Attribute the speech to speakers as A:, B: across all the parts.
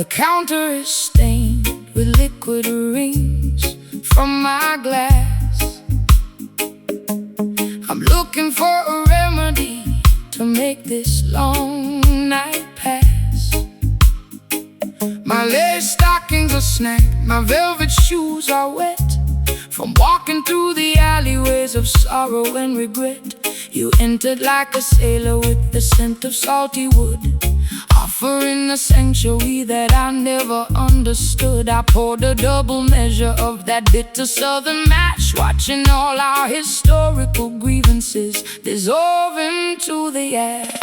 A: The counter is stained with liquid rings from my glass. I'm looking for a remedy to make this long night pass. My lace stockings are snagged, my velvet shoes are wet from walking through the alleyways of sorrow and regret. You entered like a sailor with the scent of salty wood, offering a sanctuary that I never understood. I poured a double measure of that bitter southern mash, watching all our historical grievances dissolve into the ash.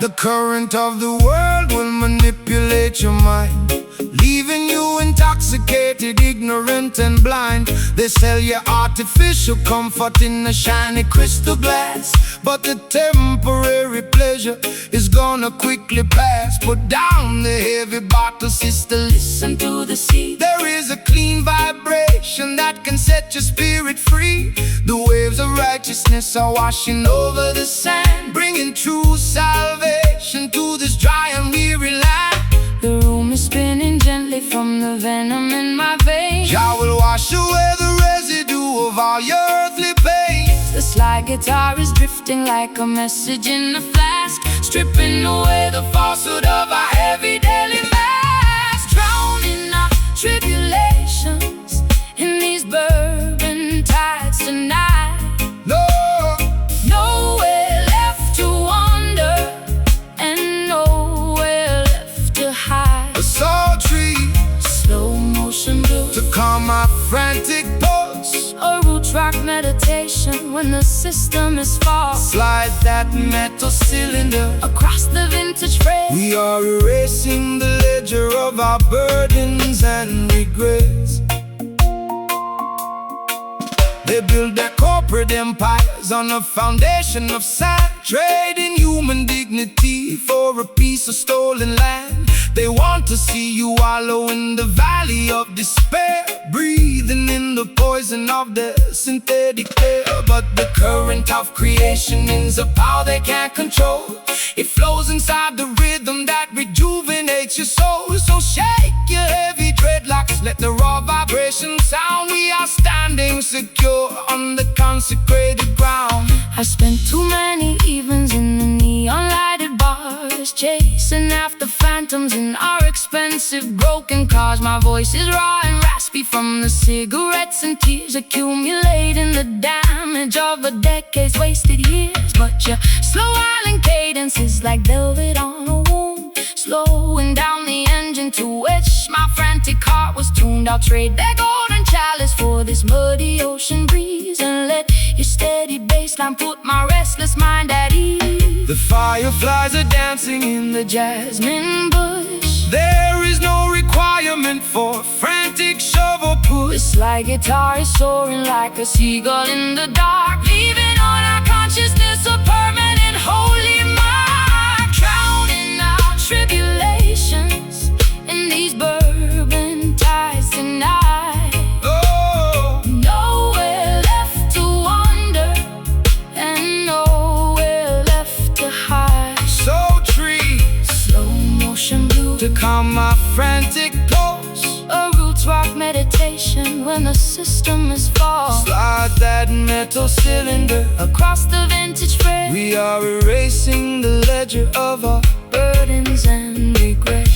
A: The current of the world will manipulate your mind, leaving you intoxicated, ignorant and blind. They sell you artificial comfort in a shiny crystal glass, but the temporary pleasure is gonna quickly pass. Put down the heavy bottle, sister, listen to the sea. There is a clean vibration that can set your spirit free. The waves of righteousness are washing over the sand, bringing true salvation to this dry and weary land. The room is spinning gently from the venom in my veins. Jah will wash away the residue of all your earthly pains. The slide guitar is drifting like a message in a flask, stripping away the falsehood of our heavy daily mask. Drowning our tribulations in these bourbon tides tonight. Nowhere left to wander and nowhere left to hide. A sultry slow motion blues to calm my frantic pulse. A roots rock meditation when the system is false. Slide that metal cylinder across the vintage frame. We are erasing the ledger of our burdens and regrets. They build their corporate empires on a foundation of sand, trading human dignity for a piece of stolen land. They want to see you wallow in the valley of despair, breathing in the poison of their synthetic air. But the current of creation is a power they can't control. It flows inside the rhythm that rejuvenates your soul. So shake your heavy dreadlocks, let the raw vibration sound. We are standing secure on the consecrated ground. I spent too many evenings in the neon lighted bars, chasing after phantoms in our expensive broken cars. My voice is raw and raspy from the cigarettes and tears, accumulating the damage of a decade's wasted years. But your slow island cadence is like velvet on a wound, slowing down the engine to which my frantic heart was tuned. I'll trade that golden chalice for this muddy ocean breeze, and let your steady bassline put my restless mind at ease. The fireflies are dancing in the jasmine bush. There is no requirement for frantic shovel push. This slide guitar is soaring like a seagull in the dark, leaving on our consciousness a permanent holy mark. Drowning our tribulations in these bourbon tides tonight. Nowhere left to wander and nowhere left to hide. So trees, slow motion blue to calm my frantic pulse. A roots rock meditation when the system is false. Slide that metal cylinder across the vintage frame. We are erasing the ledger of our burdens and regrets.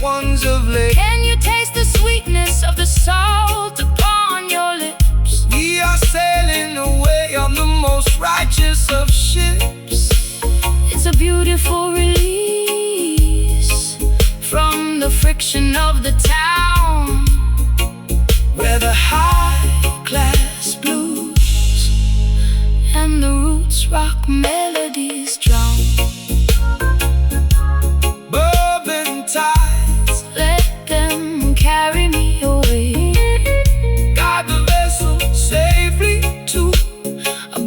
A: Ones of late. Can you taste the sweetness of the salt upon your lips? We are sailing away on the most righteous of ships. It's a beautiful release from the friction of the town, where the high-class blues and the roots rock melodies drown. Carry me away, guide the vessel safely to a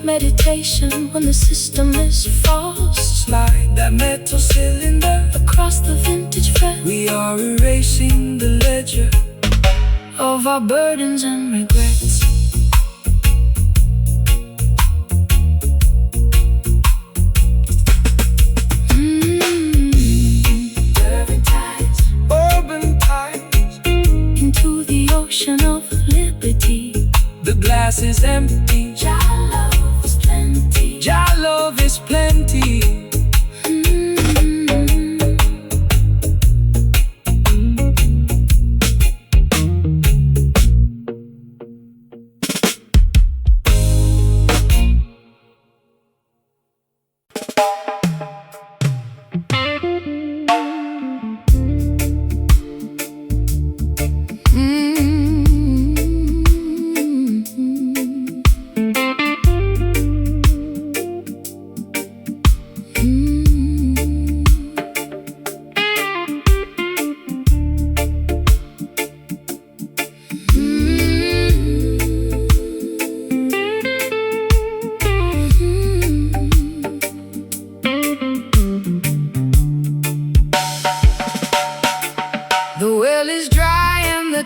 A: meditation when the system is false. Slide that metal cylinder across the vintage fret. We are erasing the ledger of our burdens and regrets. Urban tides into the ocean of liberty. The glass is empty. Jah love is plenty. Jah love is plenty.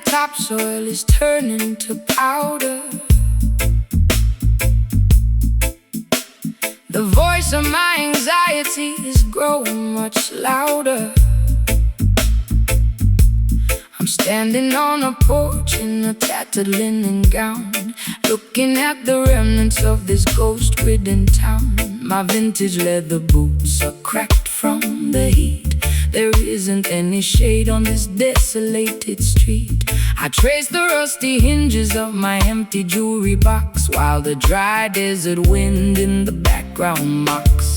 A: Topsoil is turning to powder. The voice of my anxiety is growing much louder. I'm standing on a porch in a tattered linen gown, looking at the remnants of this ghost-ridden town. My vintage leather boots are cracked from the heat. There isn't any shade on this desolated street. I trace the rusty hinges of my empty jewelry box, while the dry desert wind in the background mocks.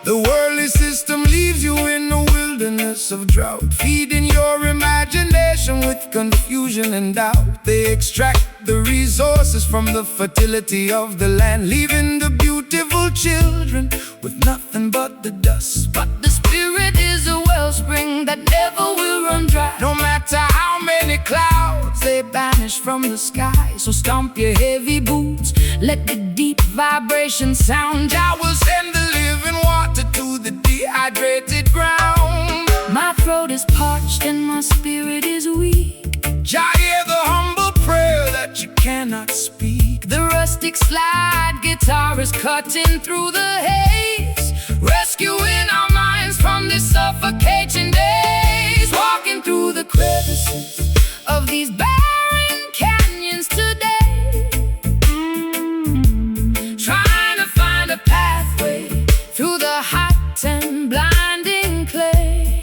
A: The worldly system leaves you in a wilderness of drought, feeding your imagination with confusion and doubt. They extract the resources from the fertility of the land, leaving the beautiful children with nothing but the dust. But the spirit is a wellspring that never will run dry, no matter how many clouds they banish from the sky. So stomp your heavy boots, let the deep vibration sound. I will send the living water to the dehydrated ground. My throat is parched and my spirit is weak. Jah, hear the humble prayer that you cannot speak. The rustic slide guitar is cutting through the haze, rescuing our minds from this suffocating days. Walking through the crevices of these barren canyons today, trying to find a pathway through the hot and blinding clay.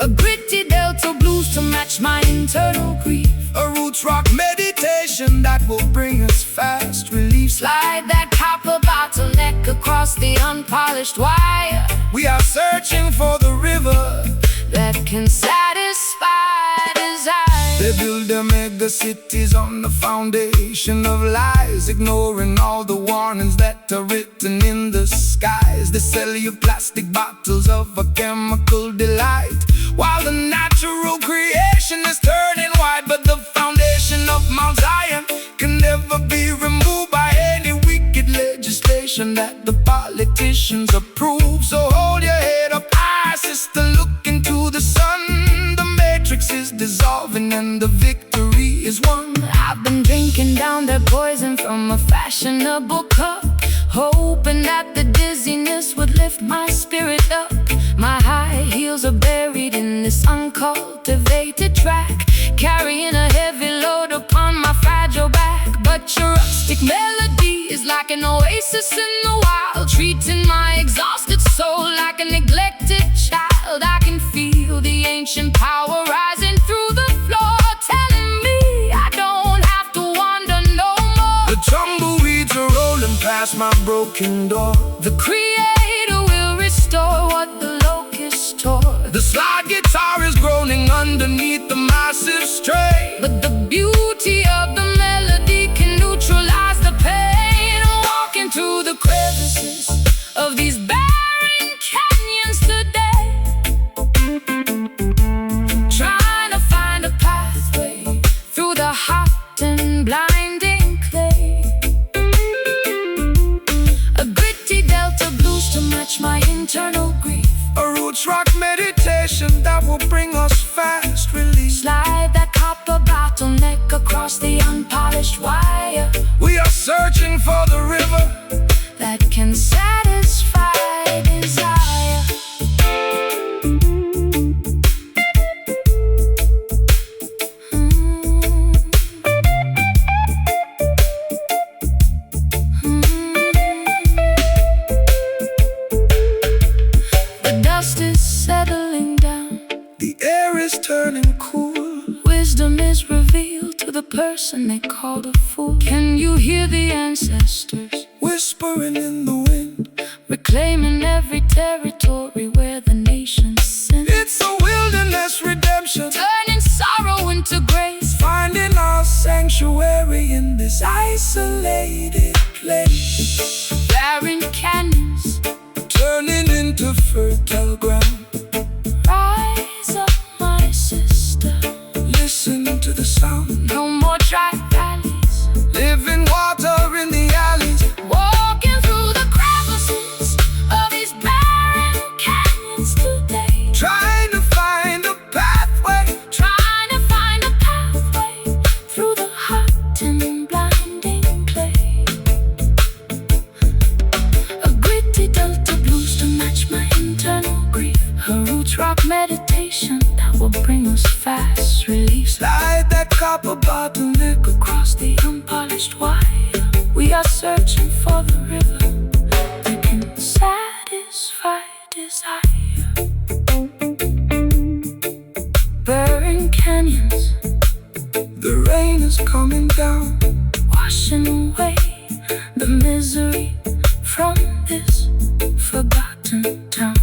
A: A gritty delta blues to match my internal grief. A roots rock meditation that will bring us fast relief. Slide that copper bottleneck across the unpolished wire. We are searching for the river that can satisfy desire. They build their mega cities on the foundation of lies, ignoring all the warnings that are written in the skies. They sell you plastic bottles of a chemical delight, while the natural creation is turning white. But the foundation of Mount Zion can never be removed by any wicked legislation that the politicians approve. So hold your head up high, sister, look into the sun. The matrix is dissolving and the victory is won. I've been drinking down that poison from a fashionable cup, hoping that the dizziness would lift my spirit up. My high heels are buried in this uncultivated track, carrying a heavy load upon my fragile back. But your rustic melody is like an oasis in the wild, treating my exhausted soul like a neglected child. I can feel the ancient power rising through the floor, telling me I don't have to wander no more. The tumbleweeds are rolling past my broken door. The Creator will restore what the locust tore. The slide guitar is groaning underneath the massive strain, but the beauty of the melody can neutralize the pain. Walking through the crevices of these barren canyons today, trying to find a pathway through the hot and blinding clay. will bring us fast relief.
B: Slide that copper bottleneck across the unpolished wire.
A: We are searching for the river
B: that can satisfy desire. The dust is settling down.
A: The air is turning cool.
B: Wisdom is revealed to the person they called a fool. Can you hear the ancestors
A: whispering in the wind,
B: reclaiming every territory where the nations sin?
A: It's a wilderness redemption,
B: turning sorrow into grace,
A: finding our sanctuary in this isolated place.
B: Barren canyons
A: turning into fertile ground.
B: Rise up, my sister,
A: listen to the sound.
B: No more dry valleys,
A: living water in the alleys,
B: walking through the crevices of these barren canyons today.
A: Trying to find a pathway,
B: trying to find a pathway through the hot and blinding clay. A gritty delta blues to match my internal grief. A roots rock meditation that will bring us fast relief.
A: Slide that copper bottleneck
B: across the unpolished wire. We are searching for the river that can satisfy desire. Burning canyons,
A: the rain is coming down,
B: washing away the misery from this forgotten town.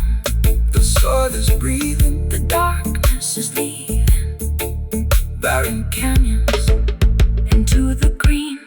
A: The soil is breathing,
B: the darkness is leaving,
A: barren
B: canyons into the green.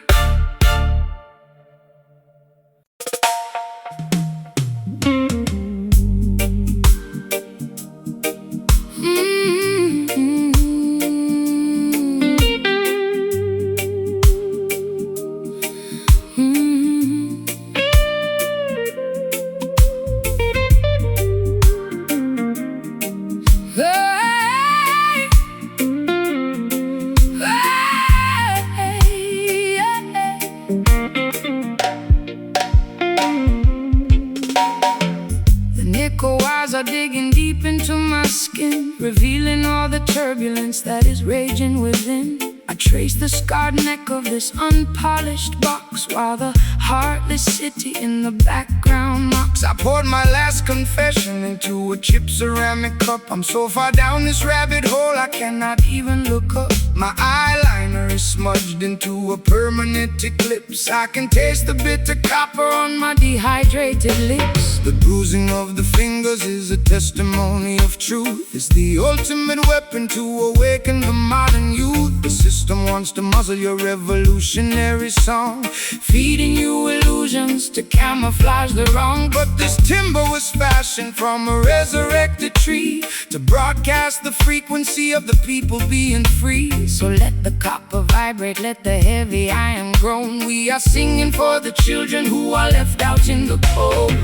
B: Are digging deep into my skin, revealing all the turbulence that is raging within. I trace the scarred neck of this unpolished box, while the heartless city in the background mocks.
A: I poured my last confession into a chipped ceramic cup. I'm so far down this rabbit hole I cannot even look up. My eyeliner is smudged into a permanent eclipse. I can taste the bitter copper on my dehydrated lips. The bruising of the fingers is a testimony of truth. It's the ultimate weapon to awaken the modern youth. The system wants to muzzle your revolutionary song, feeding you illusions to camouflage the wrong. But this timber was fashioned from a resurrected tree to broadcast the frequency of the people being free.
B: So let the copper vibrate, let the heavy iron groan. We are singing for the children who are left out in the cold.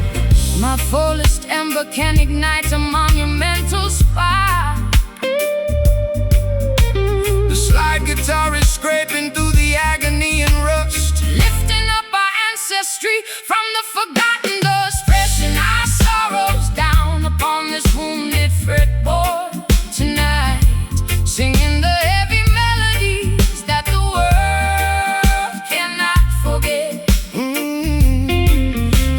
B: My fullest ember can ignite a monumental spark.
A: The slide guitar is scraping through the agony and rust,
B: lifting up our ancestry from the forgotten dust, pressing our sorrows down upon this wounded fretboard tonight, singing the heavy melodies that the world cannot forget.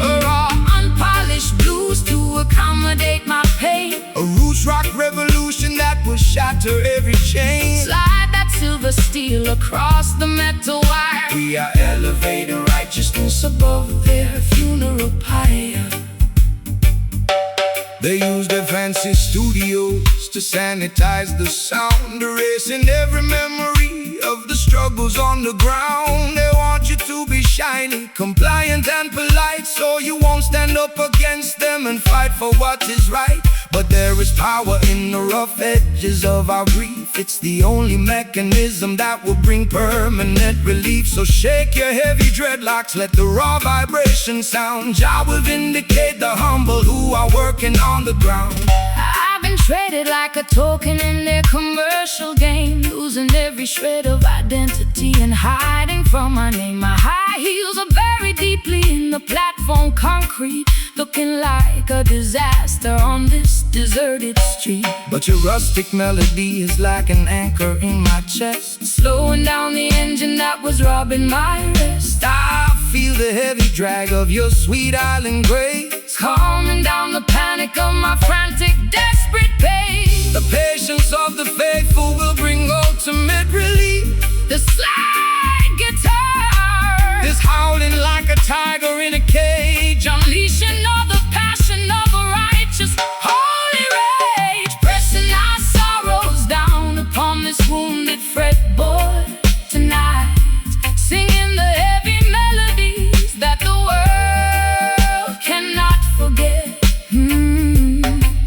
B: A raw, unpolished blues to accommodate my pain.
A: A roots rock revolution that will shatter every chain.
B: Slide that silver steel across the metal wire.
A: We are elevating righteousness above their funeral pyre. They use their fancy studios to sanitize the sound, erasing every memory of the struggles on the ground. They want you to be shiny, compliant and polite, so you won't stand up against them and fight for what is right. But there is power in the rough edges of our grief. It's the only mechanism that will bring permanent relief. So shake your heavy dreadlocks, let the raw vibration sound. Jah will vindicate the humble who are working on the ground.
B: I've been traded like a token in their commercial game, losing every shred of identity and hiding from my name. My high heels are buried deeply in the platform concrete, looking like a disaster on this deserted street.
A: But your rustic melody is like an anchor in my chest,
B: slowing down the engine that was robbing my rest.
A: I feel the heavy drag of your sweet island grace,
B: calming down the panic of my frantic, desperate pace.
A: The patience of the faithful will bring ultimate relief.
B: The slide guitar
A: is howling like a tiger in a cage,
B: unleashing all the passion of a righteous, holy rage. Pressing our sorrows down upon this wounded fretboard tonight, singing the heavy melodies that the world cannot forget.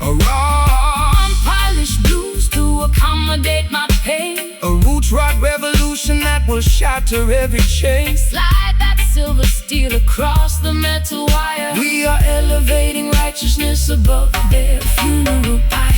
A: A raw,
B: unpolished blues to accommodate my pain,
A: a roots rock revolution that will shatter every chain.
B: Slide that silver steel across the metal wire.
A: We are elevating
B: righteousness above their funeral pyre.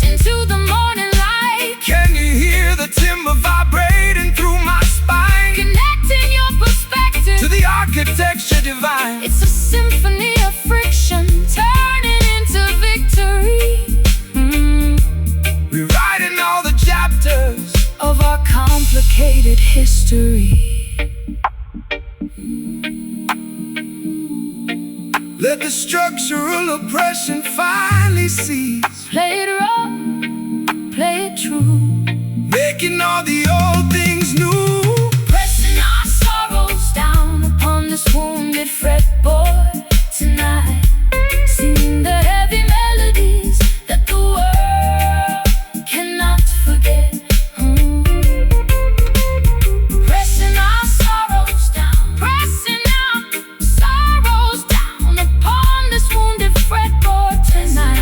B: Into the morning light,
A: can you hear the timber vibrating through my spine?
B: Connecting your perspective
A: to the architecture divine.
B: It's a symphony of friction, turning into victory.
A: Rewriting all the chapters
B: of our complicated history.
A: Let the structural oppression finally cease.
B: Play it raw, play it true,
A: making all the old things new.
B: Pressing our sorrows down upon this wounded fretboard tonight, singing the heavy melodies that the world cannot forget. Pressing our sorrows down, pressing our sorrows down upon this wounded fretboard tonight.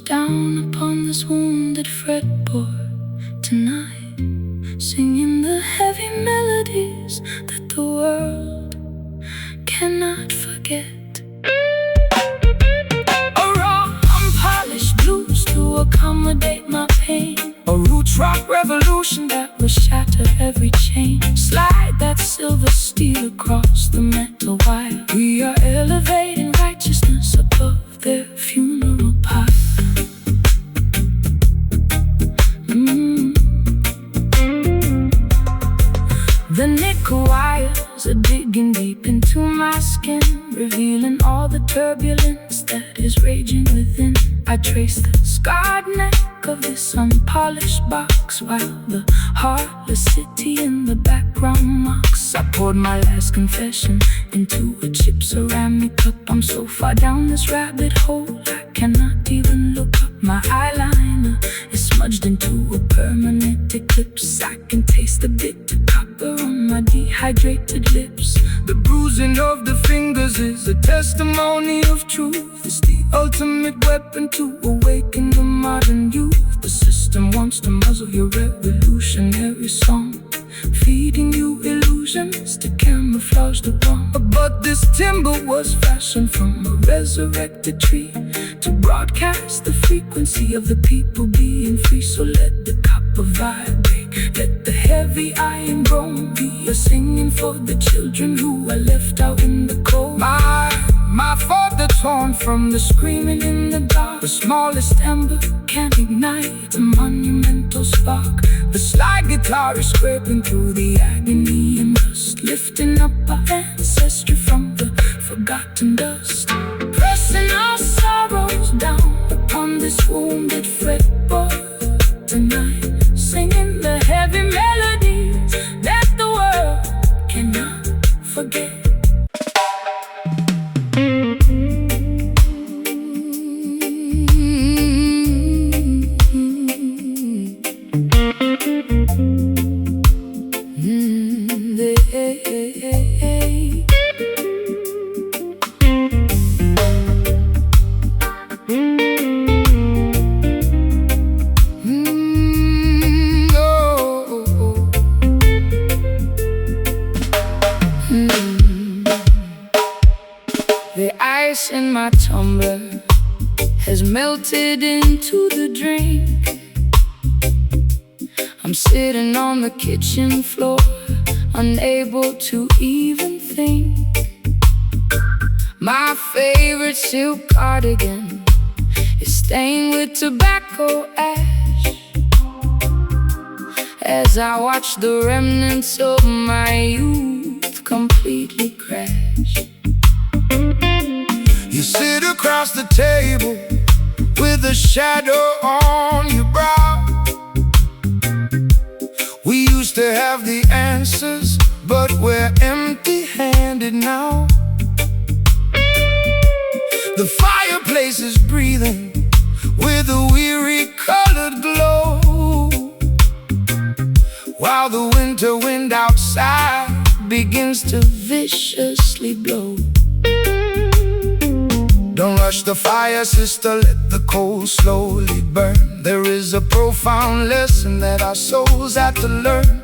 B: Down upon this wounded fretboard tonight, singing the heavy melodies that the world cannot forget. A raw, unpolished blues to accommodate my pain,
A: a roots rock revolution
B: that will shatter every chain. Slide that silver steel across the metal wire. We are elevating righteousness above their funeral pyre. The nickel wires are digging deep into my skin, revealing all the turbulence that is raging within. I trace the scarred neck of this unpolished box, while the heartless city in the background mocks. I poured my last confession into a chip ceramic cup. I'm so far down this rabbit hole, I cannot even look up. My eyeliner is smudged into a permanent eclipse. I can taste the bitter copper on my dehydrated lips.
A: The bruising of the fingers is a testimony of truth. It's the ultimate weapon to awaken the modern youth. The system wants to muzzle your revolutionary song, feeding you illusions to camouflage the wrong. But this timber was fashioned from a resurrected tree to broadcast the frequency of the people being free. So let the copper vibrate, let the heavy iron drone be a singing for the children who are left out in the cold. My father torn from the screaming in the dark. The smallest ember can ignite a monumental spark. The slide guitar is scraping through the agony and dust, lifting up our ancestry from the forgotten dust.
B: Pressing our sorrows down upon this this wounded fretboard tonight, singing the heavy melodies that the world cannot forget.
A: The ice in my tumbler has melted into the drink. I'm sitting on the kitchen floor, unable to even think. My favorite silk cardigan is stained with tobacco ash, as I watch the remnants of my youth completely crash.
B: You sit across the table with a shadow on your brow. We used to have the answers, but we're empty-handed now. The fireplace is breathing with a weary colored glow, while the winter wind outside begins to viciously blow. Don't rush the fire, sister, let the coals slowly burn. There is a profound lesson that our souls have to learn.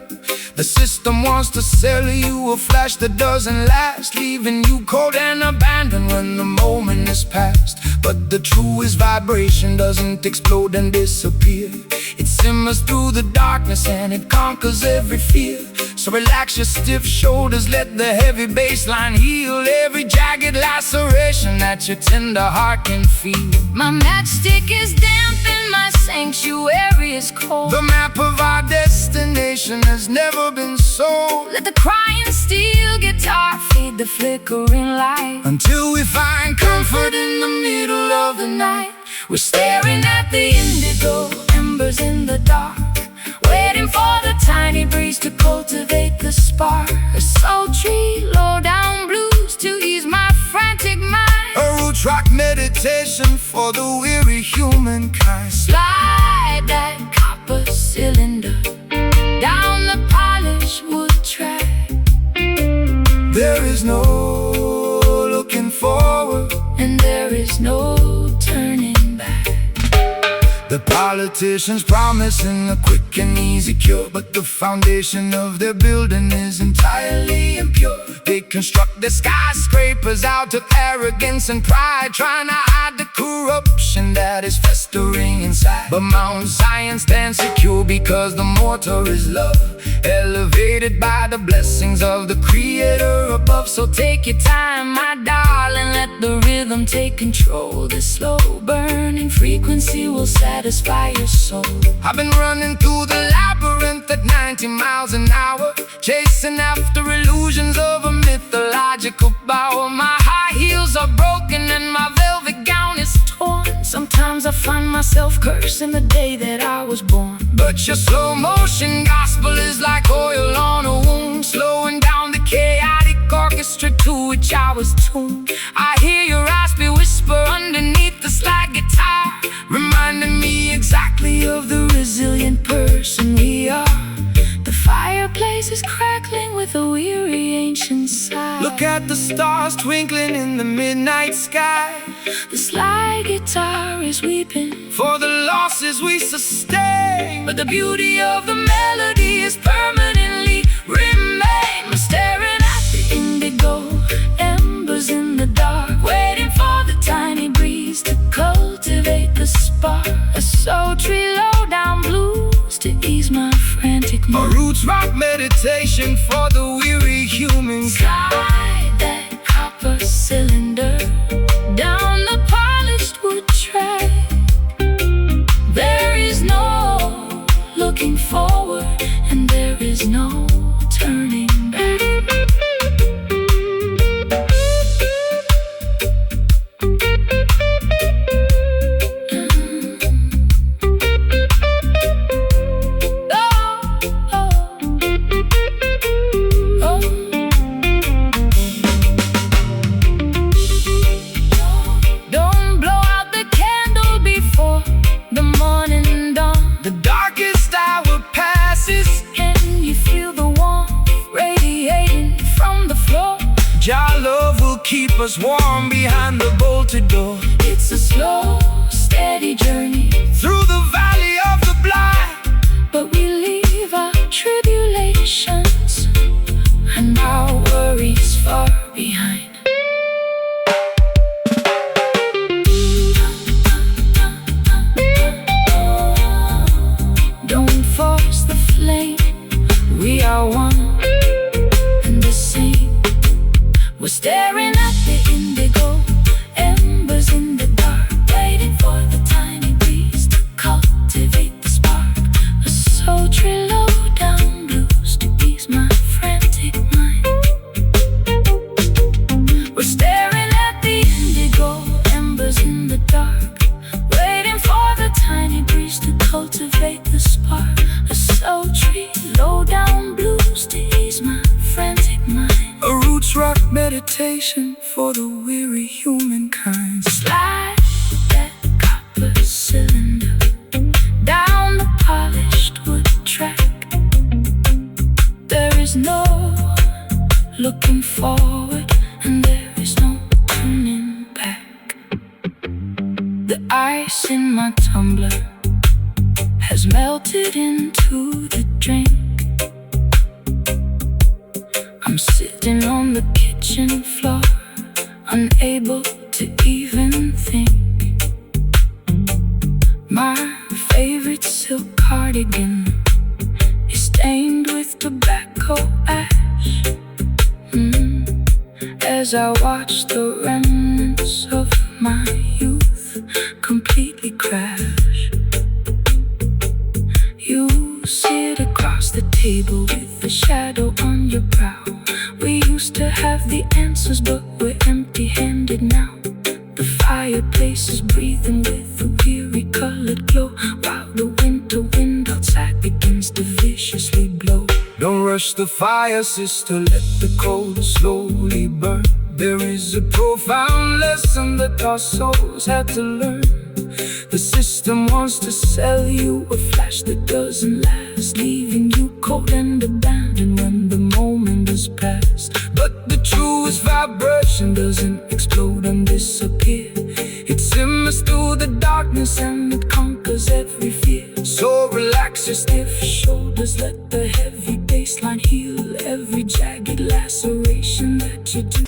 B: The system wants to sell you a flash that doesn't last, leaving you cold and abandoned when the moment is past. But the truest vibration doesn't explode and disappear. It simmers through the darkness and it conquers every fear. So relax your stiff shoulders, let the heavy bass line heal every jagged laceration that your tender heart can feel.
A: My matchstick is damp and my sanctuary is cold.
B: The map of our destination has never been sold.
A: Let the crying steel guitar feed the flickering light,
B: until we find comfort in the middle of the night.
A: We're staring at the indigo embers in the dark, waiting for the tiny breeze to cultivate the spark. A sultry, low-down blues to ease my frantic mind.
B: A root rock meditation for the weary humankind.
A: Slide that copper cylinder down the polished wood track.
B: There is no looking forward,
A: and there is no turning back.
B: The politicians promising a quick and easy cure, but the foundation of their building is entirely impure. They construct their skyscrapers out of arrogance and pride, trying to hide the corruption that is festering inside. But Mount Zion stands secure because the mortar is love, elevated by the blessings of the Creator above. So take your time, my darling, let the rhythm take control. This slow burning frequency will satisfy your soul. I've been running through the labyrinth at 90 miles an hour, chasing after illusions of a mythological power. My high heels are broken and my velvet gown is torn.
A: Sometimes I find myself cursing the day that I was born.
B: But your slow motion gospel is like oil on a wound, slowing down the chaotic orchestra to which I was tuned. I hear your raspy whisper underneath the slide guitar, reminding me exactly of the resilient person we are.
A: The fireplace is crackling with a weary ancient sigh.
B: Look at the stars twinkling in the midnight sky.
A: The slide guitar is weeping
B: for the losses we sustain,
A: but the beauty of the melody is permanently remain. I'm staring at the indigo embers in the dark, waiting for the tiny breeze to cultivate the spark. A sultry low-down blues to ease my frantic mind.
B: A roots rock meditation for the weary human.
A: Slide that copper cylinder down the polished wood track. There is no looking forward, and there is no turning back. keep us warm behind the bolted door.
B: It's a slow, steady journey
A: Through the valley of the blind,
B: but we leave our tribulations and our worries far behind. Don't force the flame, we are one and the same. We're staring at the indigo embers in the dark, waiting for the tiny breeze to cultivate the spark. A sultry low-down blues to ease my frantic mind. We're staring at the indigo embers in the dark, waiting for the tiny breeze to cultivate the spark. A sultry low-down blues to ease my frantic mind.
A: a roots rock meditation for the weary humankind.
B: Slide that copper cylinder down the polished wood track. There is no looking forward, and there is no turning back. The ice in my tumbler has melted into the drink. I'm sitting on the kitchen floor, unable to even think. My favorite silk cardigan is stained with tobacco ash. As I watch the remnants of my youth completely crash. You sit across the table with a shadow on your brow. We used to have the answers, but we're empty-handed now. The fireplace is breathing with a weary colored glow, while the winter wind outside begins to viciously blow.
A: Don't rush the fire, sister, let the coal slowly burn. There is a profound lesson that our souls had to learn. The system wants to sell you a flash that doesn't last, leaving you cold and abandoned when the moment has passed. But the truest vibration doesn't explode and disappear. It simmers through the darkness and it conquers every fear. So relax your stiff shoulders, let the heavy bassline heal every jagged laceration that you do.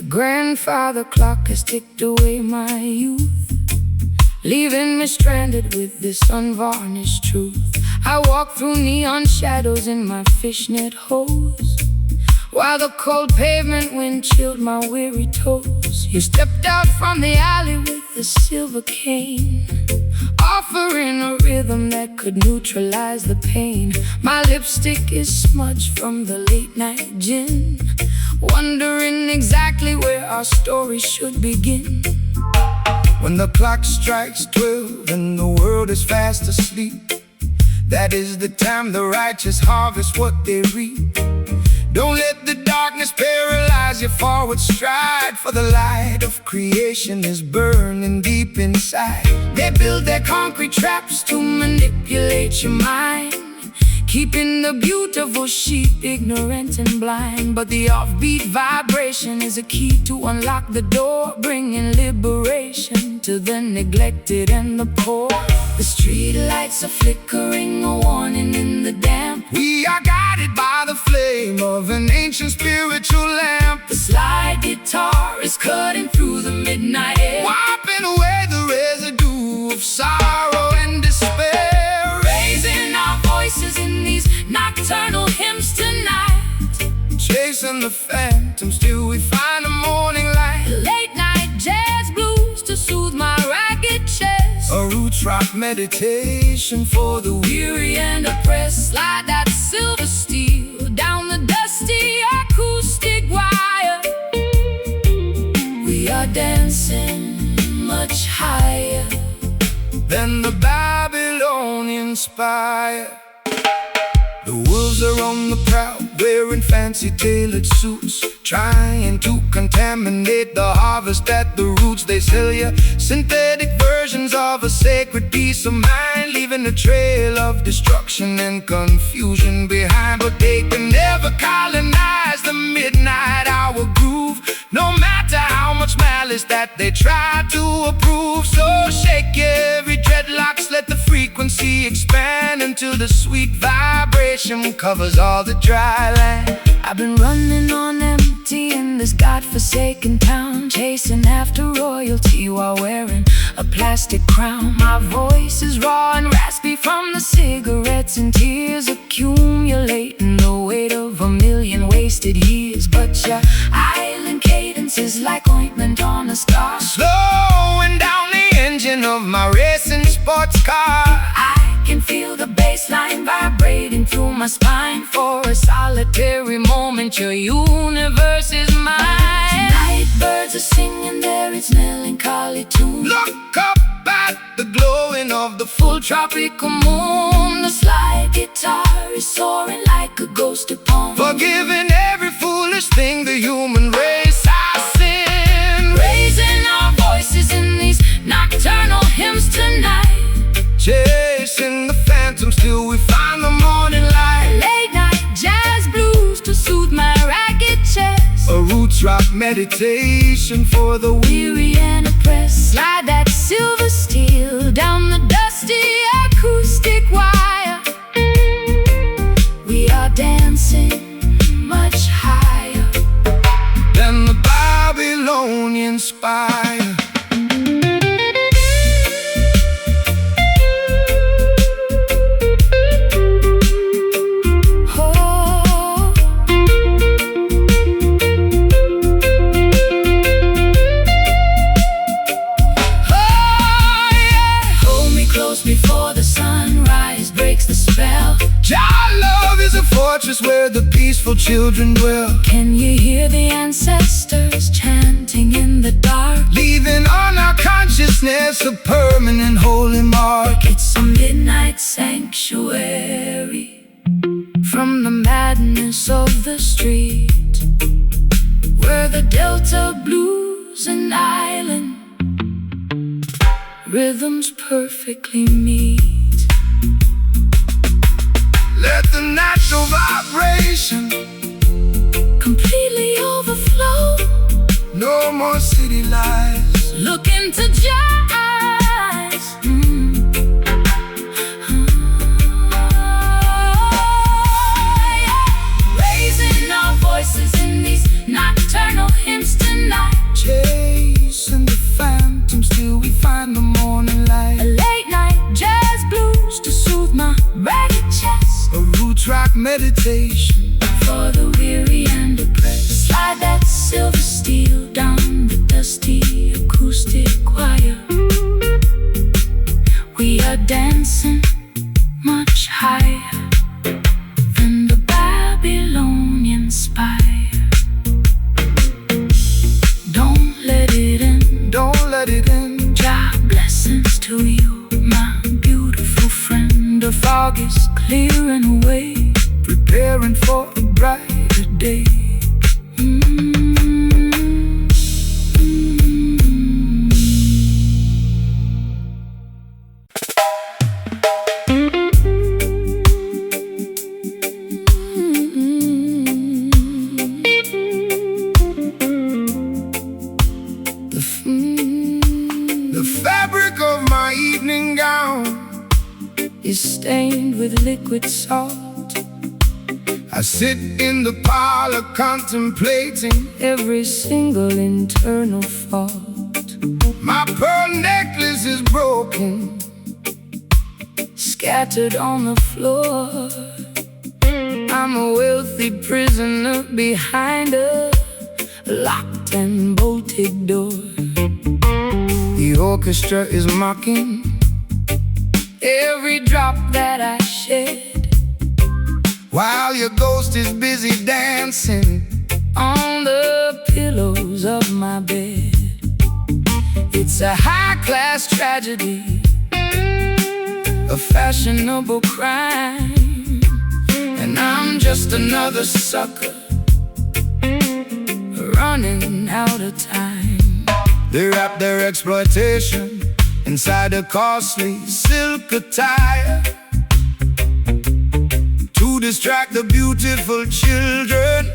B: Grandfather clock has ticked away my youth, leaving me stranded with this unvarnished truth. I walk through neon shadows in my fishnet hose, while the cold pavement wind chilled my weary toes. You stepped out from the alley with a silver cane, offering a rhythm that could neutralize the pain. My lipstick is smudged from the late night gin, wondering exactly where our story should begin.
A: When the clock strikes 12 and the world is fast asleep, that is the time the righteous harvest what they reap. Don't let the darkness paralyze your forward stride, for the light of creation is burning deep inside.
B: They build their concrete traps to manipulate your mind, keeping the beautiful sheep ignorant and blind. But the offbeat vibration is a key to unlock the door, bringing liberation to the neglected and the poor. The street lights are flickering, a warning in the damp.
A: We are guided by the flame of an ancient spiritual lamp.
B: The slide guitar is cutting through the midnight air,
A: wiping away the residue of sorrow and despair.
B: raising our voices in these nocturnal hymns tonight,
A: Chasing the phantoms till we find a morning light.
B: late night jazz blues to soothe my ragged chest.
A: A roots rock meditation for the
B: Weary and oppressed, slide that silver steel down the dusty acoustic dancing much higher
A: than the Babylonian spire. The wolves are on the prowl, wearing fancy tailored suits, trying to contaminate the harvest at the roots. They sell you synthetic versions of a sacred peace of mind, leaving a trail of destruction and confusion behind. But they can never colonize the midnight hour groove, no matter how much malice that they try to approve. So shake every dreadlocks, let the frequency expand until the sweet vibration covers all the dry land.
B: I've been running on empty in this godforsaken town, chasing after royalty while wearing a plastic crown. My voice is raw and raspy from the cigarettes and tears, accumulating the weight of a million wasted years. But your island cadence is like ointment on a scar,
A: slowing down the engine of my racing sports car.
B: I can feel the bass line vibrating through my spine. For a solitary moment, your universe is mine. Tonight birds are singing their its melancholy tune.
A: Look up at the glowing of the full tropical moon.
B: The slide guitar is soaring like a ghost upon,
A: forgiving every foolish thing the human race has sinned.
B: Raising our voices in these nocturnal hymns tonight,
A: chasing the phantoms till we find the morning light.
B: Late night jazz blues to soothe my ragged chest,
A: a roots rock meditation for the
B: weary and oppressed. Slide that silver steel down the dusty acoustic wire. We are dancing much higher
A: than the Babylonian spire.
B: Before the sunrise breaks the spell,
A: Jah love is a fortress where the peaceful children dwell.
B: Can you hear the ancestors chanting in the dark,
A: leaving on our consciousness a permanent holy mark?
B: It's a midnight sanctuary from the madness of the street, where the Delta blues and island rhythms perfectly meet.
A: Let the natural vibration
B: completely overflow.
A: No more city lies.
B: Look into Jah eyes. Raising our voices in these nocturnal hymns tonight,
A: chasing the phantoms till we find the morning light.
B: A late night jazz blues to soothe my ragged chest,
A: a roots rock meditation
B: for the weary and oppressed. Slide that silver steel down the dusty acoustic wire. We are dancing much higher than the Babylonian spire. Don't let it in,
A: don't let it in.
B: Jah blessings to you, my beautiful friend. The fog is clearing away,
A: preparing for a brighter day. The fabric of my evening gown
B: is stained with liquid salt.
A: I sit in the parlor contemplating
B: every single internal fault.
A: My pearl necklace is broken,
B: scattered on the floor. I'm a wealthy prisoner behind a locked and bolted door.
A: The orchestra is mocking
B: every drop that I shed,
A: while your ghost is busy dancing
B: on the pillows of my bed.
A: It's a high-class tragedy, a fashionable crime, and I'm just another sucker running out of time. They wrap their exploitation inside a costly silk attire to distract the beautiful children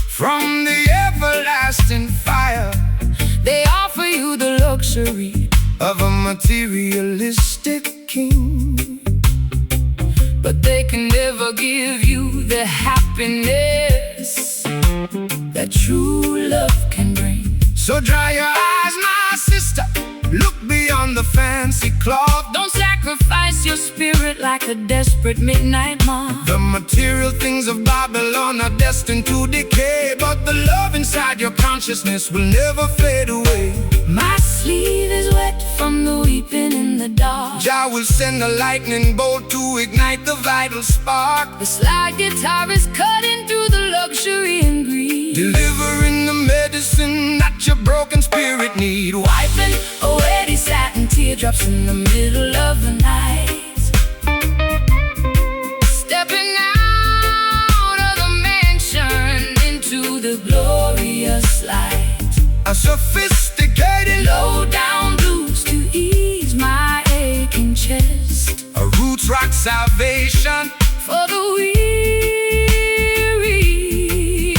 A: from the everlasting fire. They offer you the luxury of a materialistic king, but they can never give you the happiness that true love can bring. So dry your eyes, my sister, look beyond the fancy cloth. Don't sacrifice your spirit like a desperate midnight moth. The material things of Babylon are destined to decay, but the love inside your consciousness will never fade away. My sleeve is wet from the weeping in the dark. Jah will send a lightning bolt to ignite the vital spark. The slide guitar is cutting through the luxury and greed, delivering the medicine that your broken spirit need. Wiping away these satin teardrops in the middle of the night, stepping out of the mansion into the glorious light. A sophisticated low-down blues to ease my aching chest. A roots rock salvation for the weary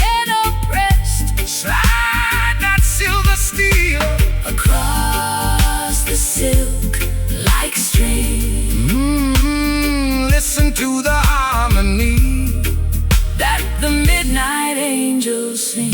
A: and oppressed. Slide that silver steel across the silk like string. Listen to the harmony that the midnight angels sing.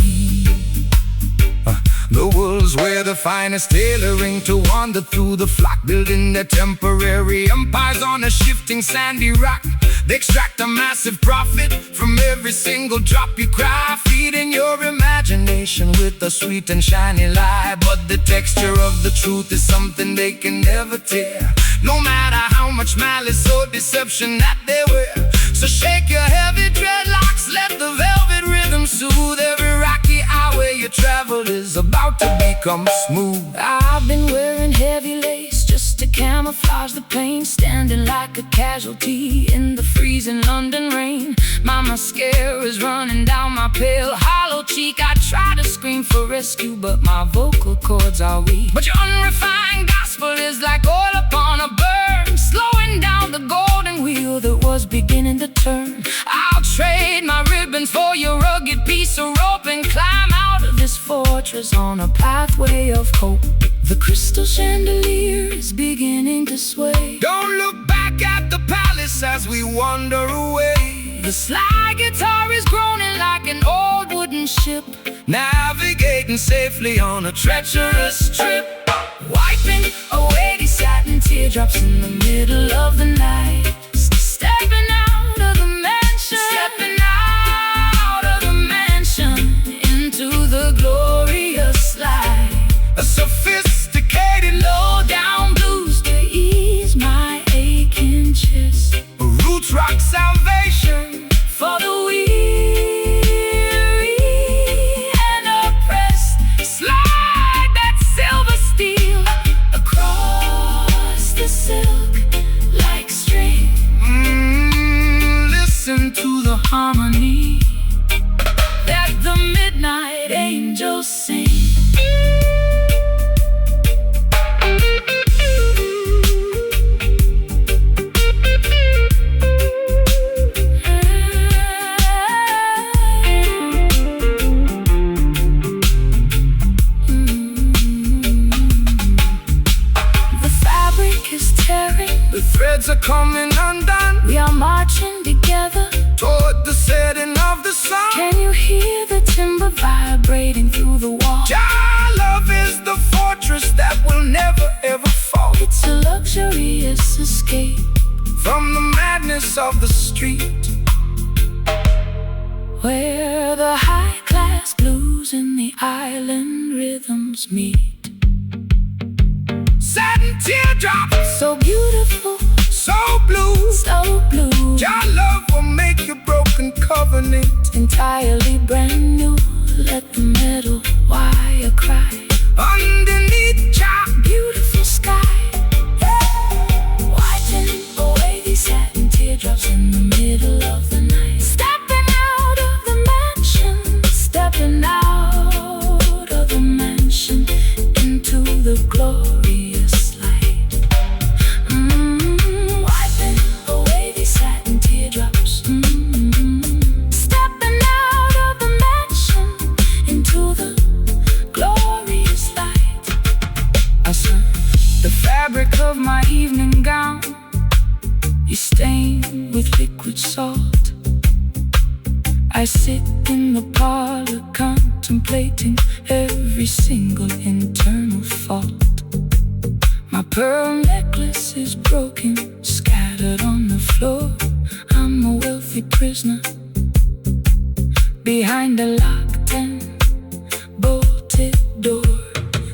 A: The woods wear the finest tailoring to wander through the flock, building their temporary empires on a shifting sandy rock. They extract a massive profit from every single drop you cry, feeding your imagination with a sweet and shiny lie. But the texture of the truth is something they can never tear, no matter how much malice or deception that they wear. So shake your heavy dreadlocks, let the velvet rhythm soothe. Every rocky highway you travel is about to become smooth. I've been wearing heavy lace just to camouflage the pain, standing like a casualty in the freezing London rain. My mascara is running down my pale hollow cheek. I try to scream for rescue, but my vocal cords are weak. But your unrefined gospel is like oil upon a burn, slowing down the golden wheel that was beginning to turn. I'll trade my ribbons for your rugged piece of rope and climb out of this fortress on a pathway of hope. The crystal chandelier is beginning to sway. Don't look back at the palace as we wander away. The slide guitar is groaning like an old wooden ship, navigating safely on a treacherous trip. Wiping away these satin teardrops in the middle of the night, stepping out of the mansion, stepping out of the mansion into the glorious light. A sophisticated low-down blues to ease my aching chest. A roots rock salvation for the weary and oppressed. Slide that silver steel across the silk like string. Listen to the harmony that the midnight angels sing. The threads are coming undone. We are marching together toward the setting of the sun. Can you hear the timber vibrating through the wall? Jah love is the fortress that will never ever fall. It's a luxurious escape from the madness of the street, where the high-class blues and the island rhythms meet. Satin teardrops, so beautiful, so blue, so blue. Your love will make your broken covenant entirely brand new. Let the metal wire cry underneath be stained with liquid salt. I sit in the parlor contemplating every single internal fault. My pearl necklace is broken, scattered on the floor. I'm a wealthy prisoner behind a locked and bolted door.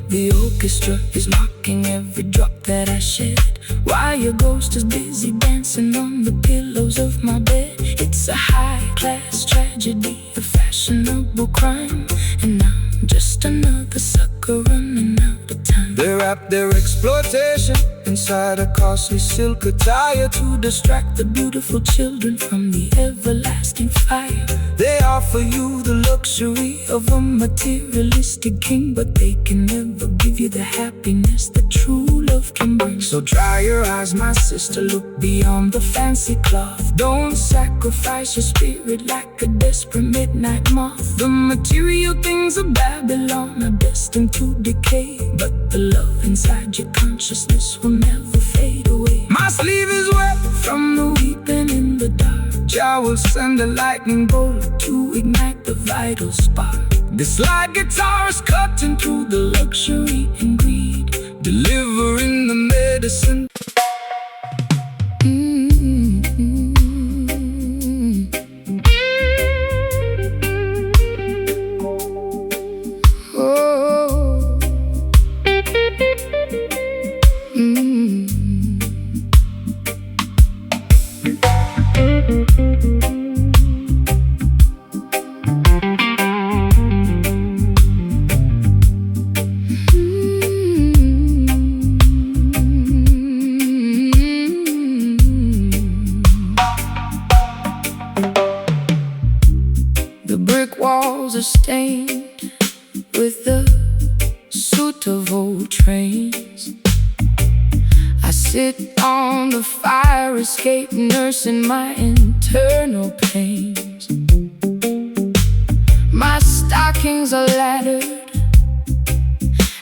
A: The orchestra is mocking every drop that I shed, while your ghost is busy dancing on the pillows of my bed. It's a high-class tragedy, a fashionable crime, and I'm just another sucker running out of time.
B: They wrap their exploitation inside a costly silk attire to distract the beautiful children from the everlasting fire. They offer you the luxury of a materialistic king, but they can never give you the happiness that true love can bring. So dry your eyes, my sister, look beyond the fancy cloth. Don't sacrifice your spirit like a desperate midnight moth. The material things of Babylon are destined to decay, but the love inside your consciousness will never fade away. My sleeve is wet from the weeping in the dark. Jah will send a lightning bolt to ignite the vital spark. This light guitar is cutting through the luxury and greed, delivering the medicine.
A: The brick walls are stained with the soot of old trains. I sit on the fire escape, nursing my internal pains. My stockings are laddered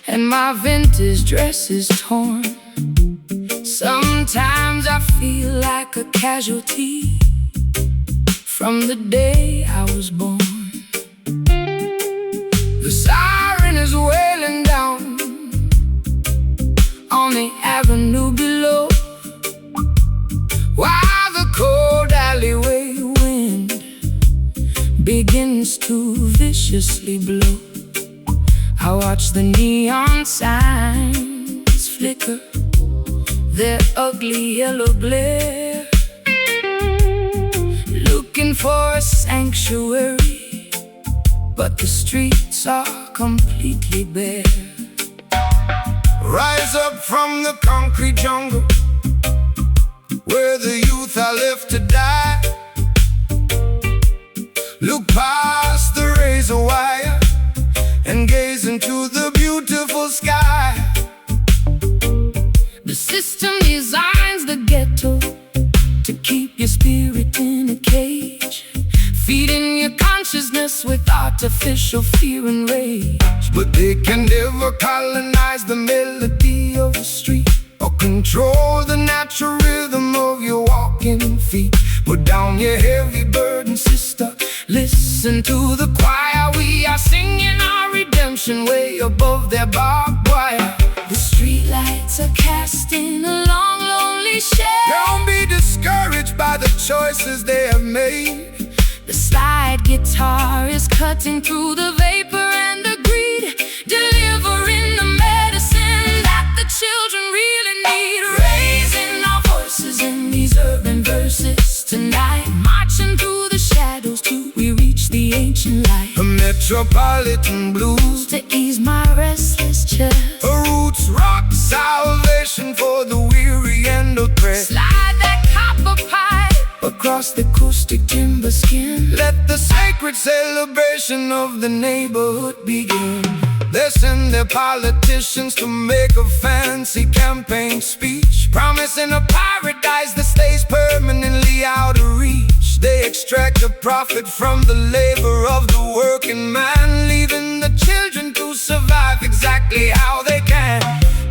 A: and my vintage dress is torn. Sometimes I feel like a casualty from the day I was born. The siren is wailing down on the avenue below, while the cold alleyway wind begins to viciously blow. I watch the neon signs flicker their ugly yellow glare, looking for a sanctuary, but the streets are completely bare.
B: Rise up from the concrete jungle where the youth are left to die. Look past the razor wire and gaze into the beautiful sky.
A: The system designs the ghetto to keep your spirit in a cage, feeding your consciousness with artificial fear and rage.
B: But they can never colonize the melody of the street or control the natural rhythm of your walking feet. Put down your heavy burden, sister, listen to the choir. We are singing our redemption way above their barbed wire.
A: The streetlights are casting a long, lonely shade.
B: Don't be discouraged by the choices they have made.
A: The slide guitar is cutting through the vapor and the greed, delivering the medicine that the children really need. Raising our voices in these urban verses tonight, marching through the shadows till we reach the ancient light.
B: A metropolitan blues
A: to ease my restless chest,
B: a roots rock salvation for the weary and oppressed.
A: slide that copper pipe across the acoustic timber skin.
B: Let the sacred celebration of the neighborhood begin. They send their politicians to make a fancy campaign speech, promising a paradise that stays permanently out of reach. They extract the profit from the labor of the working man, leaving the children to survive exactly how they can.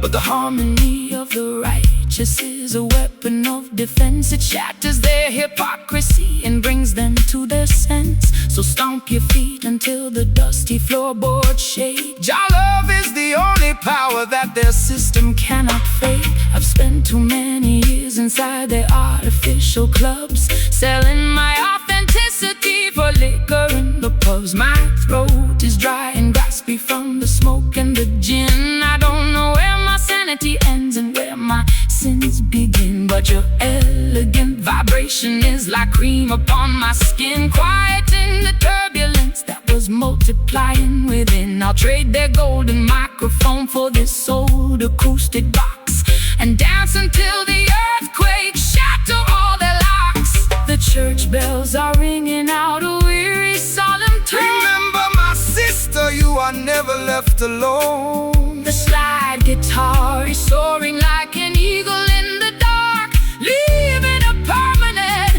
A: But the harmony of the righteous
B: righteous is a weapon of defense. It shatters their hypocrisy and brings them to their sense. So stomp your feet until the dusty floorboards shake.
A: Jah love is the only power that their system
B: Cannot fake. I've spent too many years inside their artificial clubs, selling my authenticity for liquor in the pubs. My throat is dry and gaspy from the smoke and the gin. I don't know where my sanity ends and where my sins begin, but your elegant vibration is like cream upon my skin, quieting the turbulence that was multiplying within. I'll trade their golden microphone for this old acoustic box and dance until the earthquakes shatter all their locks. The church bells are ringing out a weary, solemn tone.
A: Remember, my sister, you are never left alone.
B: The slide guitar is soaring like an eagle in the dark, leaving a permanent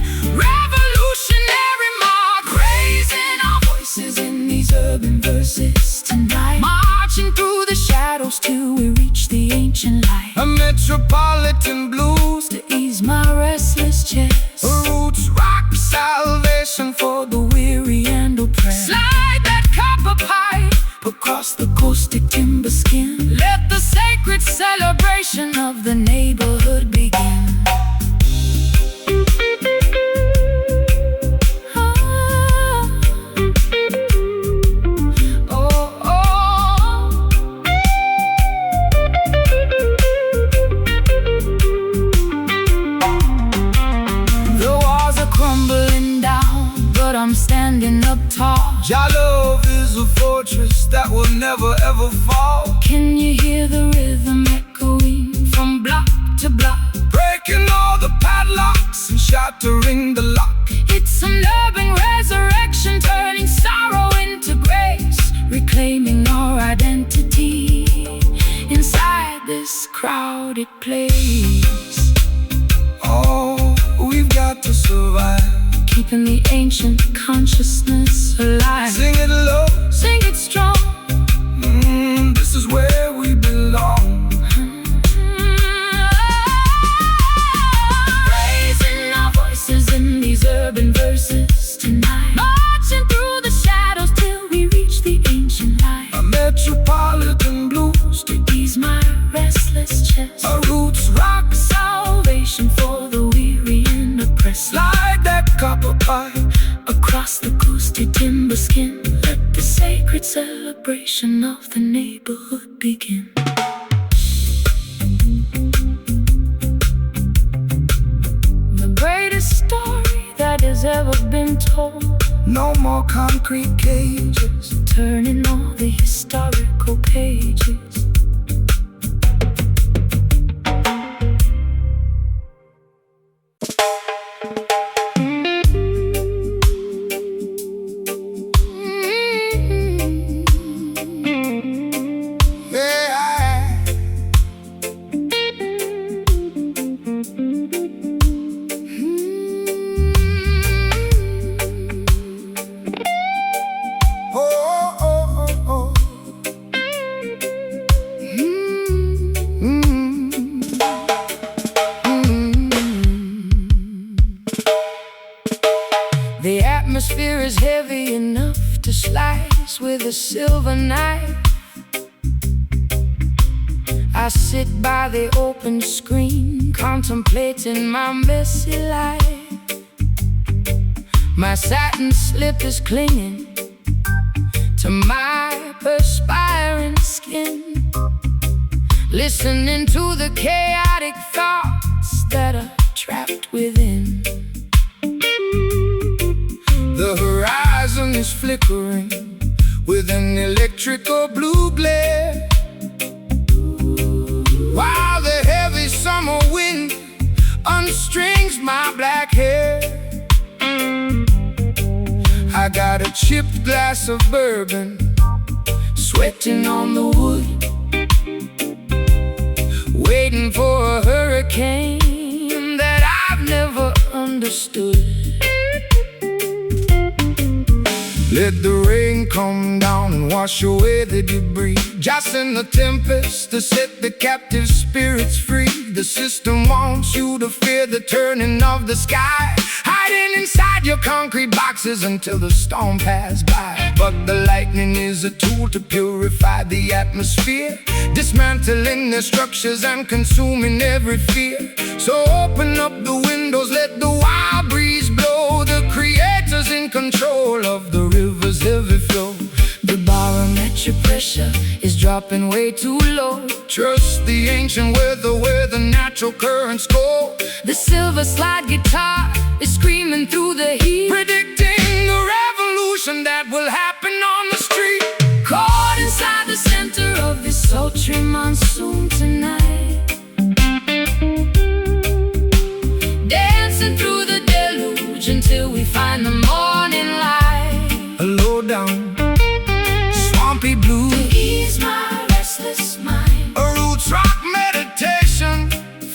B: revolutionary mark. Raising our voices in these urban verses tonight, marching through the shadows till we reach the ancient light.
A: A metropolitan blues
B: To ease my restless chest,
A: a roots rock salvation for the weary and oppressed.
B: slide that copper pipe across the caustic timber skin. Let the sacred celebration of the neighborhood begin. The walls are crumbling down, but I'm standing up tall.
A: Jah love is a fortress that will never ever fall.
B: Can you hear the rhythm echoing from block to block?
A: Breaking all the padlocks and shattering the lock.
B: It's an urban resurrection, turning sorrow into grace, reclaiming our identity inside this crowded place.
A: Oh, we've got to survive.
B: Keeping the ancient consciousness alive.
A: Sing it low,
B: Sing it strong.
A: this is where we belong.
B: Raising our voices in these urban verses tonight, marching through the shadows till we reach the ancient light.
A: A metropolitan blues to
B: Ease my restless chest,
A: a roots rock.
B: salvation for the weary and oppressed.
A: Slide that copper pipe
B: Across the acoustic timber skin, let the sacred celebration of the neighborhood begin. The greatest story that has ever been told,
A: no more concrete cages.
B: turning all the historical pages. The atmosphere is heavy enough to slice with a silver knife. I sit by the open screen, contemplating my messy life. My satin slip is clinging to my perspiring skin, listening to the chaotic thoughts that are trapped within.
A: The horizon is flickering with an electrical blue glare, while the heavy summer wind unstrings my black hair. I got a chipped glass of bourbon sweating on the wood, waiting for a hurricane that I've never understood. Let the rain come down and wash away the debris, just in the tempest to set the captive spirits free. rigged. The system wants you to fear the turning of the sky, hiding inside your concrete boxes until the storm passes by. But the lightning is a tool to purify the atmosphere, dismantling their structures and consuming every fear. So open up the windows, let the wild breeze blow. The creator's in control of the river's heavy flow. The barometric pressure is dropping way too low. Trust the ancient weather where the natural currents go.
B: The silver slide guitar is screaming through the heat,
A: predicting the revolution that will happen on the street.
B: Caught inside the center of this sultry monsoon tonight, dancing through the deluge until we find the morning light.
A: A low down, swampy blues
B: to ease my restless mind,
A: a roots rock meditation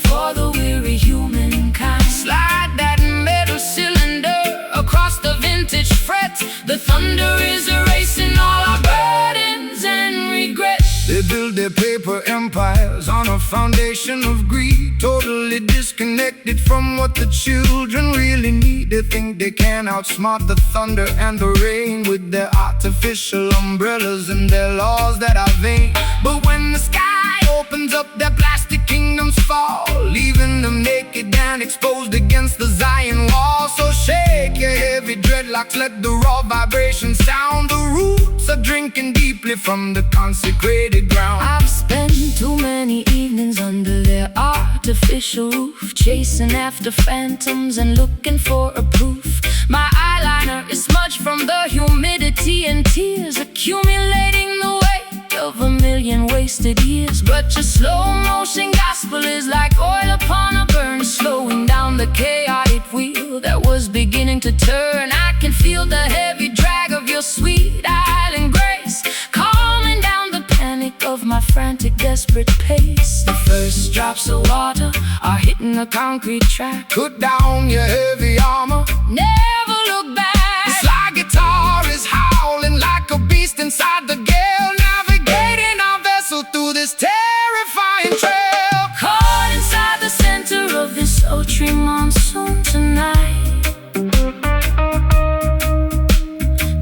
B: for the weary humankind.
A: Slide that metal cylinder across the vintage fret.
B: The thunder is erasing all our burdens and regrets.
A: They build their paper empires on a foundation of greed, totally disconnected from what the children really need. They think they can outsmart the thunder and the rain with their artificial umbrellas and their laws that are vain. But when the sky opens up, their plastic kingdoms fall, leaving them naked and exposed against the Zion wall. So shake your heavy dreadlocks, let the raw vibration sound. The roots are drinking deeply from the consecrated ground.
B: I've spent too many evenings under their artificial roof, chasing after phantoms and looking for a proof. My eyeliner is smudged from the humidity and tears, accumulating the weight of a million wasted years. But your slow motion gospel is like oil upon a burn, slowing down the chaotic wheel that was beginning to turn. I can feel the heavy drag of your sweet island grace, calming down the panic of my frantic, desperate pace. The first drops of water are hitting the concrete track.
A: Put down your heavy armor,
B: never look back.
A: The slide guitar is howling like a beast inside the gale, navigating our vessel through this terrifying trail.
B: Caught inside the center of this sultry monsoon tonight,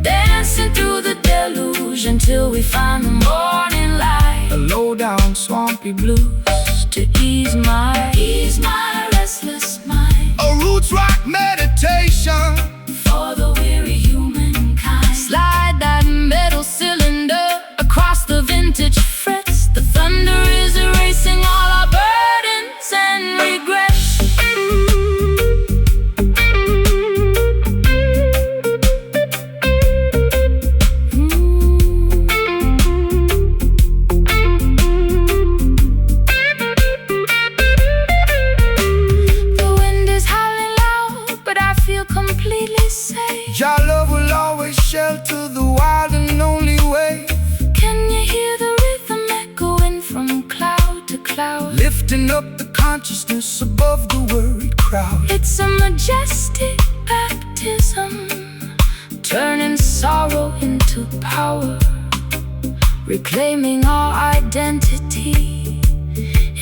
B: dancing through the deluge until we find the morning light.
A: A low down swampy blues
B: to ease my restless mind,
A: a roots rock meditation
B: for the weary humankind. Slide that metal cylinder across the vintage frets. The thunder is erasing all our burdens and regrets. Completely safe.
A: Your love will always shelter the wild and lonely wave.
B: Can you hear the rhythm echoing from cloud to cloud,
A: lifting up the consciousness above the worried crowd?
B: It's a majestic baptism, turning sorrow into power, reclaiming our identity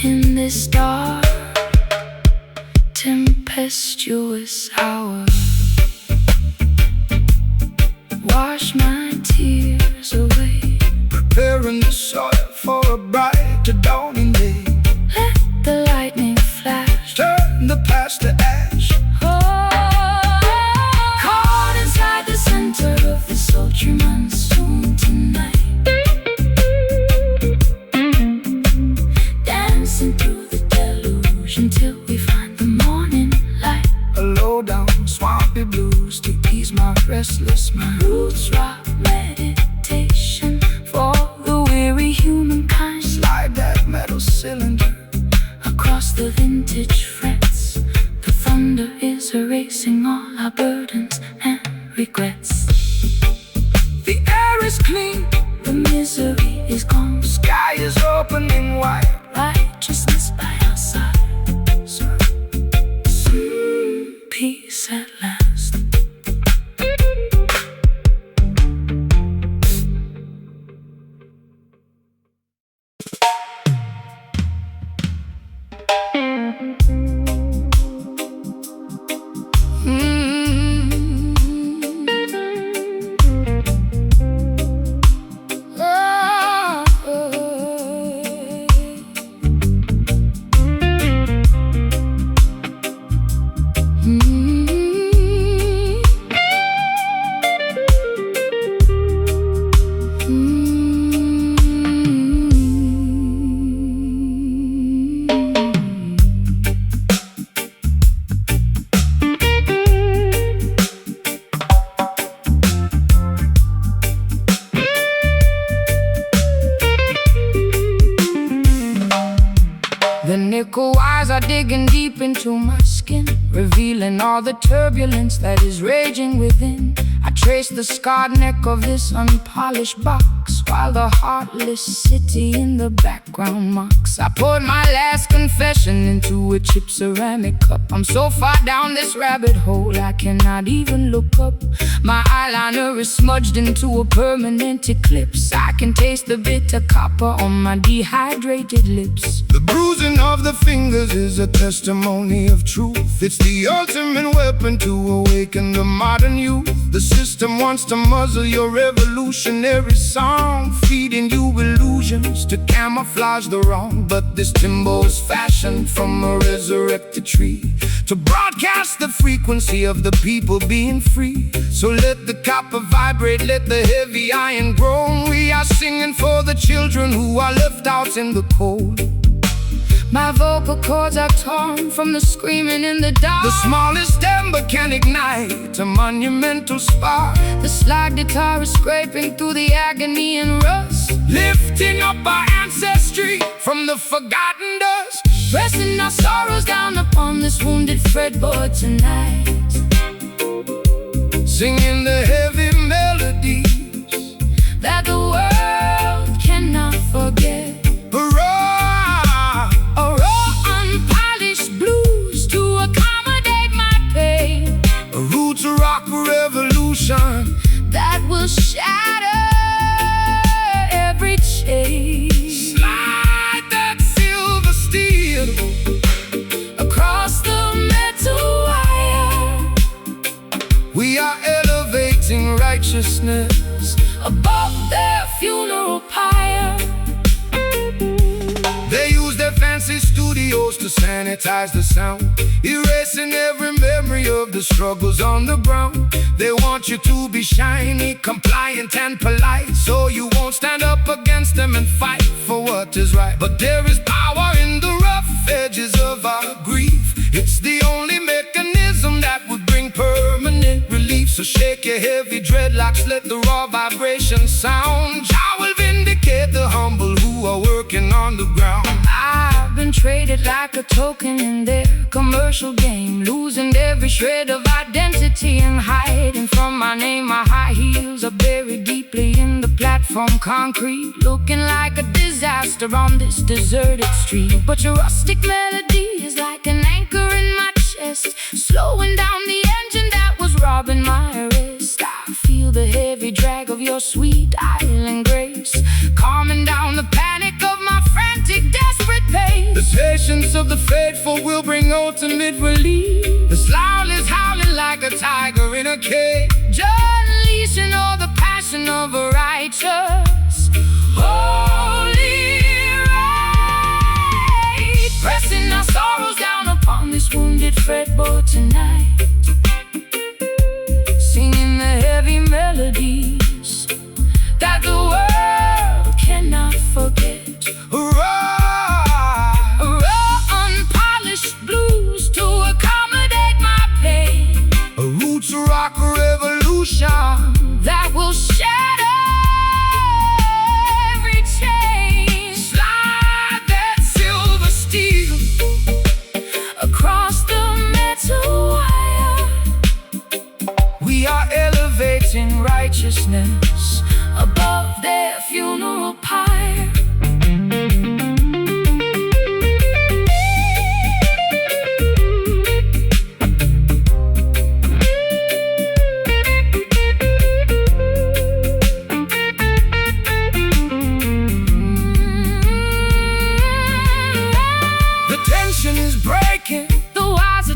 B: in this dark, tempestuous hour. Wash my tears away,
A: preparing the soil for a brighter dawning day.
B: Let the lightning flash,
A: turn the past to ash.
B: Caught inside the center of the sultry monsoon tonight, dancing through the deluge until we find the morning light.
A: A low down swampy blues to ease my restless mind.
B: Roots rock meditation for the weary humankind.
A: Slide that metal cylinder
B: across the vintage frets. The thunder is erasing all our burdens and regrets.
A: The air is clean,
B: the misery is gone.
A: Sky is opening wide,
B: righteousness by our side. Peace at last.
A: The nickel wires are digging deep into my skin, revealing all the turbulence that is raging within. I trace the scarred neck of this unpolished box, while the heartless city in the background mocks. I poured my last confession into a chipped ceramic cup. I'm so far down this rabbit hole I cannot even look up. My eyeliner is smudged into a permanent eclipse. I can taste the bitter copper on my dehydrated lips.
B: The bruising of the fingers is a testimony of truth. It's the ultimate weapon to awaken the modern youth. The system wants to muzzle your revolutionary song, feeding you illusions to camouflage the wrong. But this timbo's fashioned from a resurrected tree to broadcast the frequency of the people being free. So let the copper vibrate, let the heavy iron groan. We are singing for the children who are left out in the cold.
A: My vocal cords are torn from the screaming in the dark.
B: The smallest ember can ignite a monumental spark.
A: The slide guitar is scraping through the agony and rust,
B: lifting up our ancestry from the forgotten dust,
A: pressing our sorrows down upon this wounded fretboard tonight,
B: singing the heavy melodies
A: that the world cannot forget. That will shatter every chain.
B: Slide that silver steel
A: across the metal wire.
B: We are elevating righteousness
A: above their funeral pyre.
B: They use their fancy studios to sanitize the sound, erasing every memory of the struggles on the ground. They want you to be shiny, compliant and polite, so you won't stand up against them and fight for what is right. But there is power in the rough edges of our grief. It's the only mechanism that would bring permanent relief. So shake your heavy dreadlocks, let the raw vibration sound. Jah will vindicate the humble who are working on the ground.
A: I've been traded like a token in their commercial game, losing every shred of identity and hiding from my name. My high heels are buried deeply in the platform concrete, looking like a disaster on this deserted street. But your rustic melody is like an anchor in my chest, slowing down the engine that was robbing my rest. I feel the heavy drag of your sweet island grace, calming down the panic of my frantic, desperate pace.
B: The patience of the faithful will bring ultimate relief. The slough is howling like a tiger in a cage,
A: unleashing all the passion of a righteous holy rage, pressing our sorrows down upon this wounded fretboard tonight, singing the heavy melodies that the world cannot forget. Unpolished blues to accommodate my pain,
B: a roots rock revolution
A: that will shatter every chain.
B: Slide that silver steel
A: across the metal wire.
B: We are elevating
A: righteousness above their funeral pyre.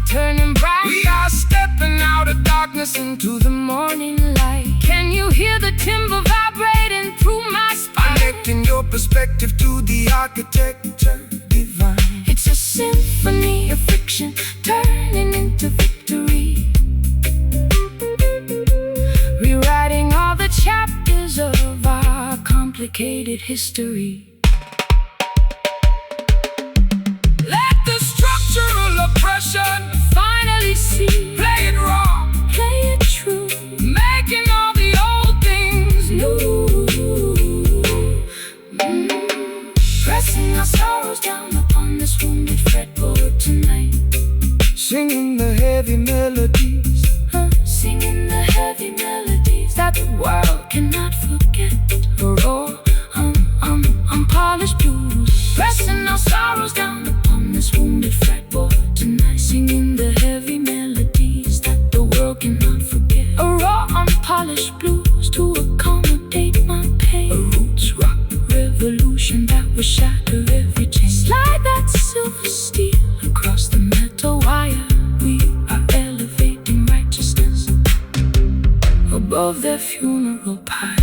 A: Turning bright.
B: We are stepping out of darkness
A: into the morning light. Can you hear the timber vibrating through my spine?
B: Connecting your perspective to the architecture divine.
A: It's a symphony of fiction turning into victory. complicated history.
B: Let the structural oppression
A: Finally see,
B: play it raw,
A: play it true,
B: making all the old things new.
A: Pressing our sorrows down upon this wounded fretboard tonight.
B: Singing the heavy melodies,
A: Singing the heavy melodies that the world cannot forget.
B: raw,
A: Unpolished blues. Pressing our sorrows down upon this wounded fretboard tonight. Singing the heavy melodies that the world cannot forget. A raw, unpolished blues to accommodate my pain.
B: a roots rock.
A: Revolution that will shatter every chain. Slide that silver steel across the metal wire. We are elevating righteousness above their funeral pyre.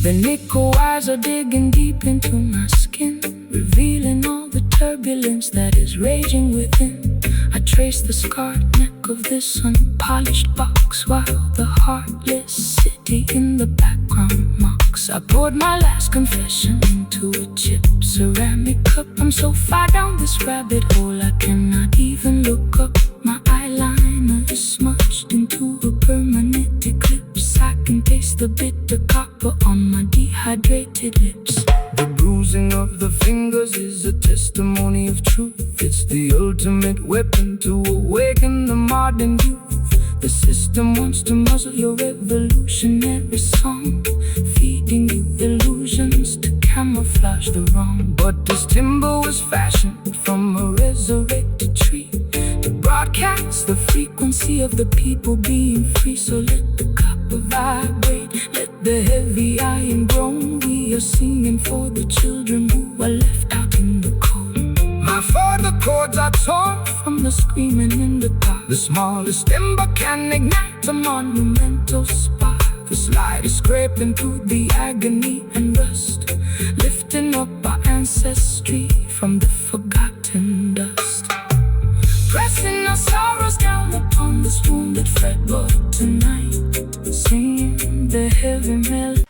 A: The nickel wires are digging deep into my skin, revealing all the turbulence that is raging within. I trace the scarred neck of this unpolished box, while the heartless city in the background mocks. I poured my last confession into a chipped ceramic cup. I'm so far down this rabbit hole I cannot even look up. My eyeliner is smudged into a permanent eclipse. I can taste the bitter copper on my dehydrated lips.
B: The bruising of the fingers is a testimony of truth. It's the ultimate weapon to awaken the modern youth. The system wants to muzzle your revolutionary song, feeding you illusions to camouflage the wrong. But this timber was fashioned from a resurrected tree to broadcast the frequency of the people being free. So let the copper vibrate, let the heavy iron groan. We are singing for the children who are left out in the cold. My father chords are torn
A: From the screaming in the dark,
B: the smallest ember can ignite
A: a monumental spark.
B: the slide is scraping through the
A: Agony and rust, lifting up our ancestry from the forgotten dust. Pressing our sorrows down upon this wounded fretboard tonight. Singing the heavy melody.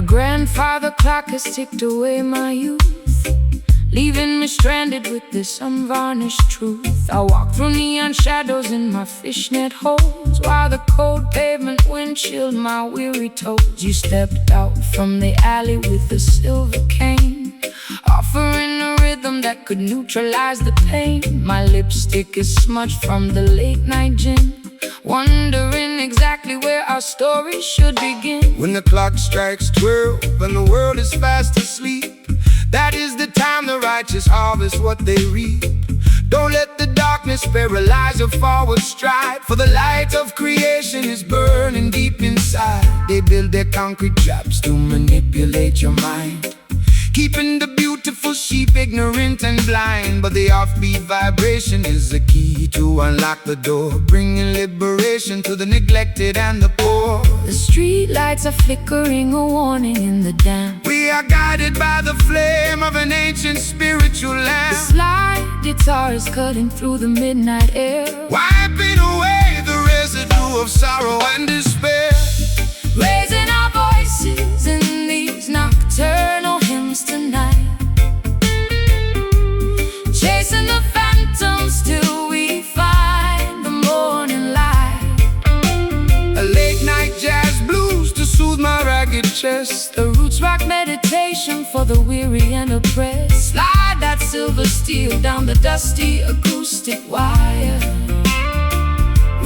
A: Grandfather clock has ticked away my youth, leaving me stranded with this unvarnished truth. I walk through neon shadows in my fishnet holes, while the cold pavement wind chilled my weary toes. You stepped out from the alley with a silver cane, offering a rhythm that could neutralize the pain. My lipstick is smudged from the late night gin, wondering exactly where our story should begin.
B: When the clock strikes 12 and the world is fast asleep, that is the time the righteous harvest what they reap. Don't let the darkness paralyze your forward stride, for the light of creation is burning deep inside. They build their concrete traps to manipulate your mind, keeping the beautiful sheep ignorant and blind. But the offbeat vibration is the key to unlock the door, bringing liberation to the neglected and the poor.
A: The street lights are flickering, a warning in the damp.
B: We are guided by the flame of an ancient spiritual lamp.
A: The slide guitar is cutting through the midnight air,
B: wiping away the residue of sorrow and despair.
A: raising our voices in these nocturnal hymns tonight, chasing the phantoms till we find the morning light.
B: A late night jazz blues to soothe my ragged chest,
A: A roots rock meditation for the weary and oppressed. Slide that silver steel down the dusty acoustic wire.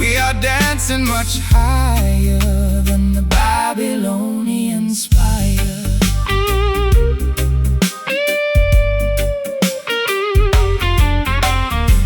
A: We are dancing much higher than the Babylonian spire.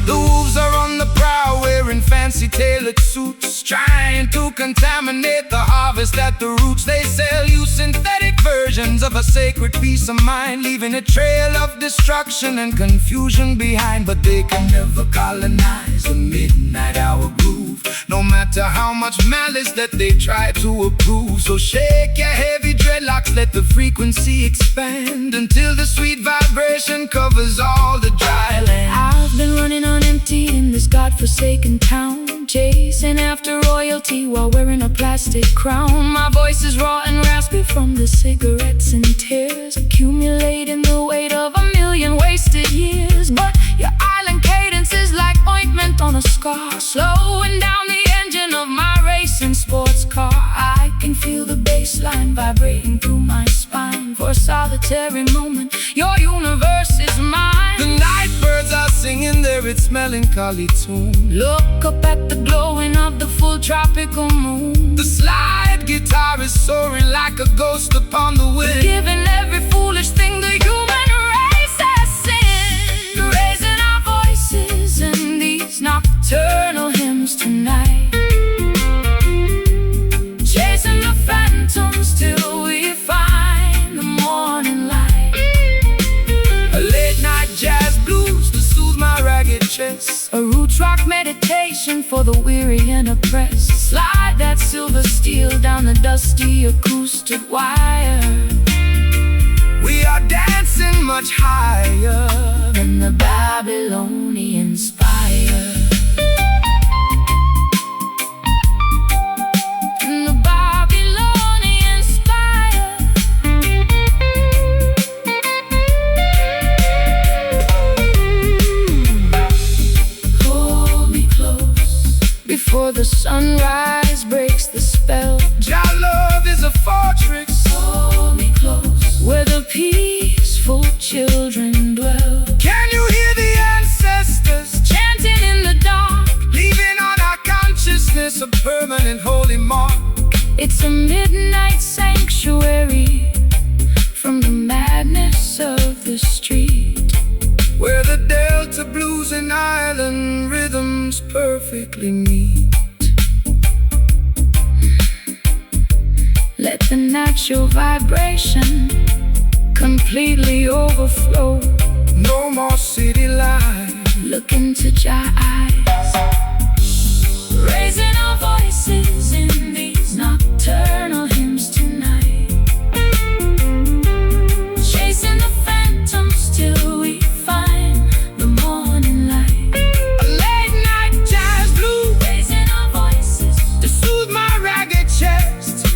A: The wolves are on the prowl, wearing fancy tailored suits, trying to contaminate the harvest at the roots. They sell you synthetic versions of a sacred peace of mind, leaving a trail of destruction and confusion behind. But they can never colonize the midnight hour groove, no matter how much malice that they try to approve. So shake your heavy dreadlocks, let the frequency expand, until the sweet vibration covers all the dry land.
B: I've been running on empty in this godforsaken town, chasing after royalty while wearing a plastic crown. My voice is raw and raspy from the cigarettes and tears, accumulating the weight of 1,000,000 wasted years. But your island cadence is like ointment on a scar, slowing down the engine of my racing sports car. I can feel the bass line vibrating through my spine. For a solitary moment, your universe is mine.
A: The night birds are singing their its melancholy tune.
B: Look up at the glowing of the full tropical moon.
A: The slide guitar is soaring like a ghost upon the wind,
B: Giving every foolish thing the human race has sinned. Raising our voices in these nocturnal hymns tonight, chasing the phantoms till we find the morning light.
A: a late night jazz blues to soothe my ragged chest,
B: A roots rock meditation for the weary and oppressed. Slide that silver steel down the dusty acoustic wire.
A: we are dancing much higher
B: Than the Babylonian spire. And the Babylonian spire. Hold me close before the sunrise breaks the spell.
A: Your love is a fortress,
B: Hold me close where the peaceful children dwell,
A: can you hear the ancestors
B: chanting in the dark.
A: leaving on our consciousness a permanent holy mark?
B: It's a midnight sanctuary from the madness of the street,
A: Where the Delta blues and island rhythms perfectly meet.
B: let the natural vibration completely overflow.
A: No more city life,
B: Look into your eyes, raising our voices in these nocturnal hymns tonight, chasing the phantoms till we find the morning light.
A: a late night jazz blues
B: Raising our voices,
A: to soothe my ragged chest,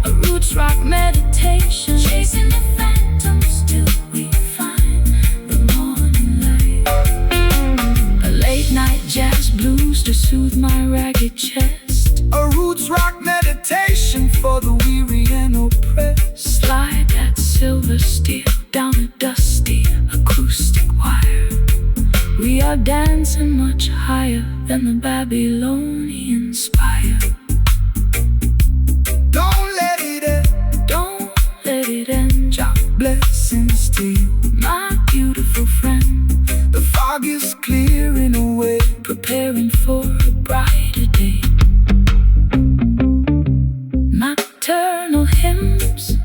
B: a roots rock meditation, chasing the phantoms till we find the morning light. A late night jazz blues to soothe my ragged chest.
A: a roots rock meditation for the weary and oppressed.
B: Slide that silver steel down a dusty acoustic wire. We are dancing much higher than the Babylonian spire.
A: Don't let it end,
B: Don't let it end,
A: blessings to you.
B: my beautiful friend.
A: The fog is clearing away,
B: Preparing for a brighter day. Nocturnal hymns.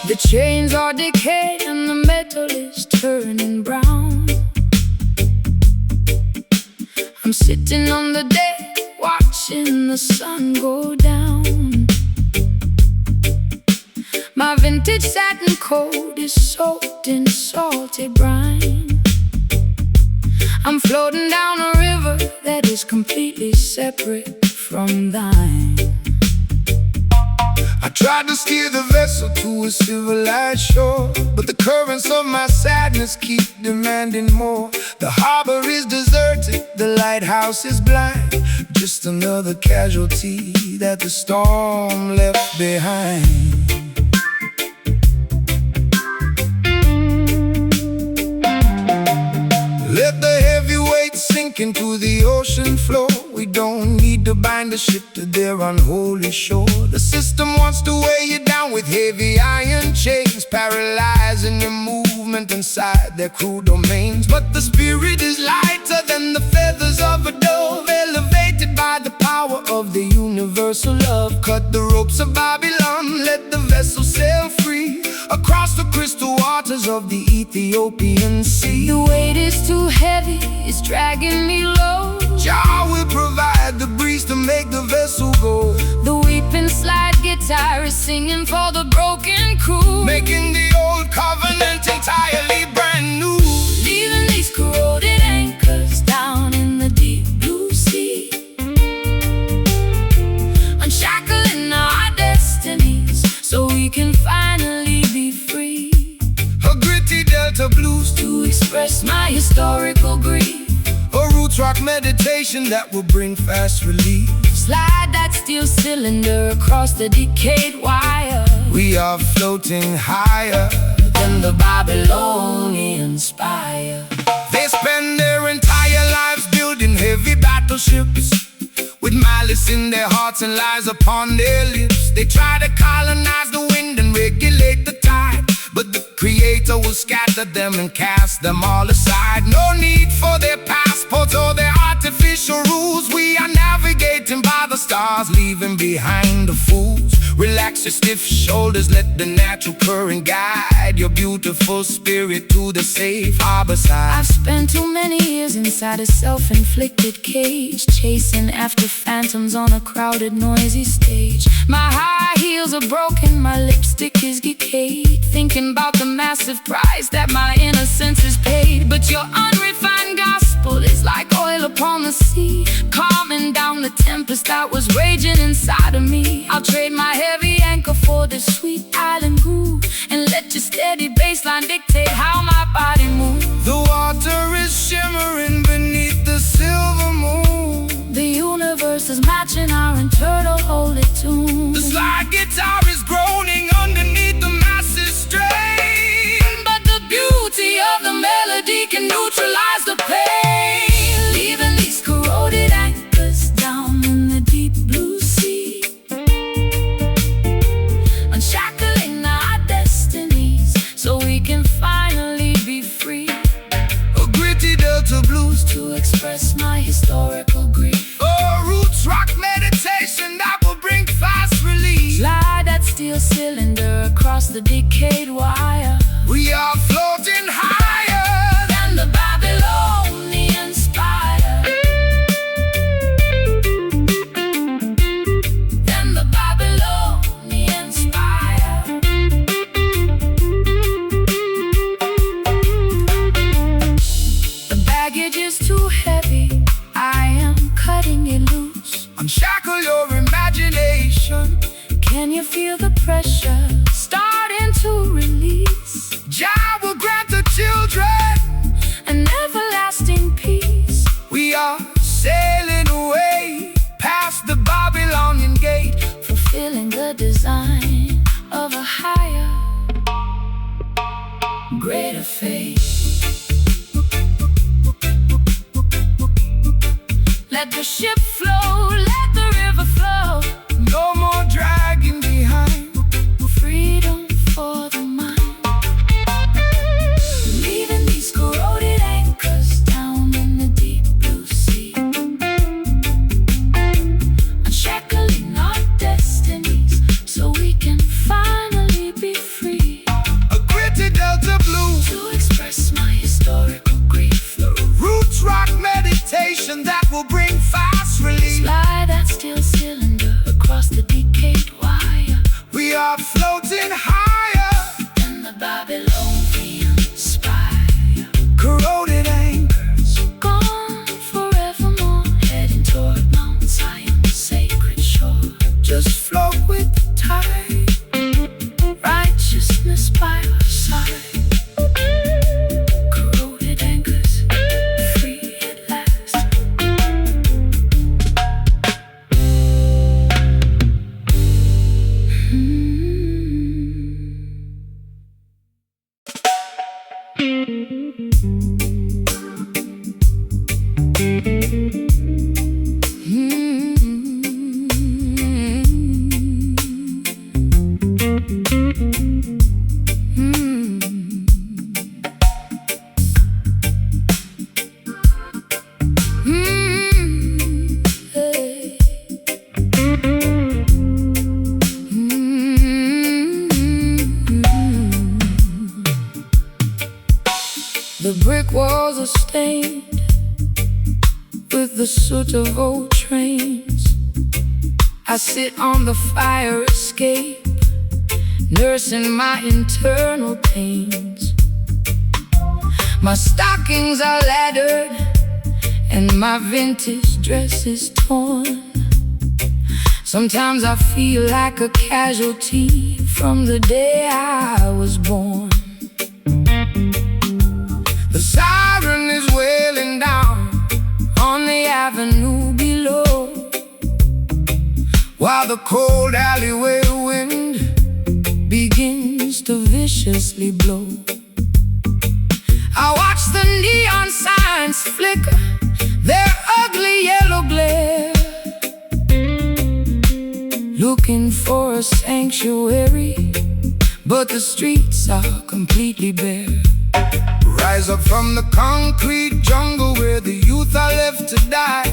B: The chains are decayed and the metal is turning brown. I'm sitting on the deck, watching the sun go down. My vintage vintage satin coat is soaked in salted brine. I'm floating down a river that is completely separate from thine.
A: I tried to steer the vessel to a civilized shore, but the currents of my sadness keep demanding more. The harbor is deserted, the lighthouse is blind, just another casualty that the storm left behind. Let the heavy weight sink into the ocean floor. We don't need to bind the ship to their unholy shore. The system wants to weigh you down with heavy iron chains, paralyzing your movement inside their cruel domains. But the spirit is lighter than the feathers of a dove, elevated by the power of the universal love. Cut the ropes of Babylon, let the vessel sail free across the crystal waters of the Ethiopian Sea.
B: The weight is too heavy, it's dragging me low.
A: Jah will provide the breeze to make the vessel go.
B: The weeping slide guitar is singing for the broken crew,
A: making the old covenant entirely brand new.
B: Leaving these corroded anchors down in the deep blue sea, unshackling our destinies so we can finally be free.
A: A gritty Delta blues
B: to express my historical grief.
A: A roots rock meditation that will bring fast relief.
B: Slide that steel cylinder across the decayed wire.
A: We are floating higher
B: than the Babylonian spire.
A: They spend their entire lives building heavy battleships, with malice in their hearts and lies upon their lips. They try to colonize the wind and regulate the tide, but the Creator will scatter them and cast them all aside. No need for their passports or their artificial rules. We are navigating by the stars, leaving behind the fools. Relax your stiff shoulders, let the natural current guide your beautiful spirit to the safe harbor side.
B: I've spent too many years inside a self-inflicted cage, chasing after phantoms on a crowded, noisy stage. My high heels are broken, my lipstick is decayed, thinking about the massive price that my innocence is paid. But your unrefined gospel is like oil upon the sea, calming down the tempest that was raging inside of me. I'll trade my heavy anchor for this sweet island groove, and let your steady bassline dictate how my body moves.
A: The water is shimmering beneath the silver moon.
B: The universe is matching our internal holy tune.
A: The slide guitar is groaning underneath the massive strain,
B: but the beauty of the melody can neutralize the pain. Leaving these corroded anchors down in the deep blue sea, unshackling our destinies so we can finally be free.
A: A gritty Delta blues
B: to express my historical grief.
A: A roots rock meditation that will bring fast relief.
B: Slide that steel cylinder across the decayed wire.
A: We are floating higher
B: than the Babylonian spire, than the Babylonian spire. The baggage is too heavy, I am cutting it loose.
A: Unshackle your imagination.
B: Can you feel the pressure starting to release?
A: Jah will grant the children
B: an everlasting peace.
A: We are sailing away past the Babylonian gate,
B: fulfilling the design of a higher, greater fate. Let the ship flow, let the river flow.
A: No more dragging behind.
B: Freedom for the mind. Leaving these corroded anchors down in the deep blue sea, unshackling our destinies so we can finally be free.
A: A gritty Delta blues
B: to express my historical grief.
A: The roots rock meditation that will bring fast relief.
B: Slide that steel cylinder across the decayed wire.
A: We are floating higher
B: Babylonian spire.
A: Corroded anchors,
B: Gone forevermore, heading toward Mount Zion, sacred shore.
A: just float with the tide.
B: Righteousness by our side. Corroded anchors, free at last.
A: The brick walls are stained with the soot of old trains. I sit on the fire escape, nursing my internal pains. My stockings are laddered and my vintage dress is torn. Sometimes I feel like a casualty from the day I was born. The siren is wailing down on the avenue below, while the cold alleyway wind begins to viciously blow. I watch the neon signs flicker their ugly yellow glare, looking for a sanctuary, but the streets are completely bare. Rise up from the concrete jungle where the youth are left to die.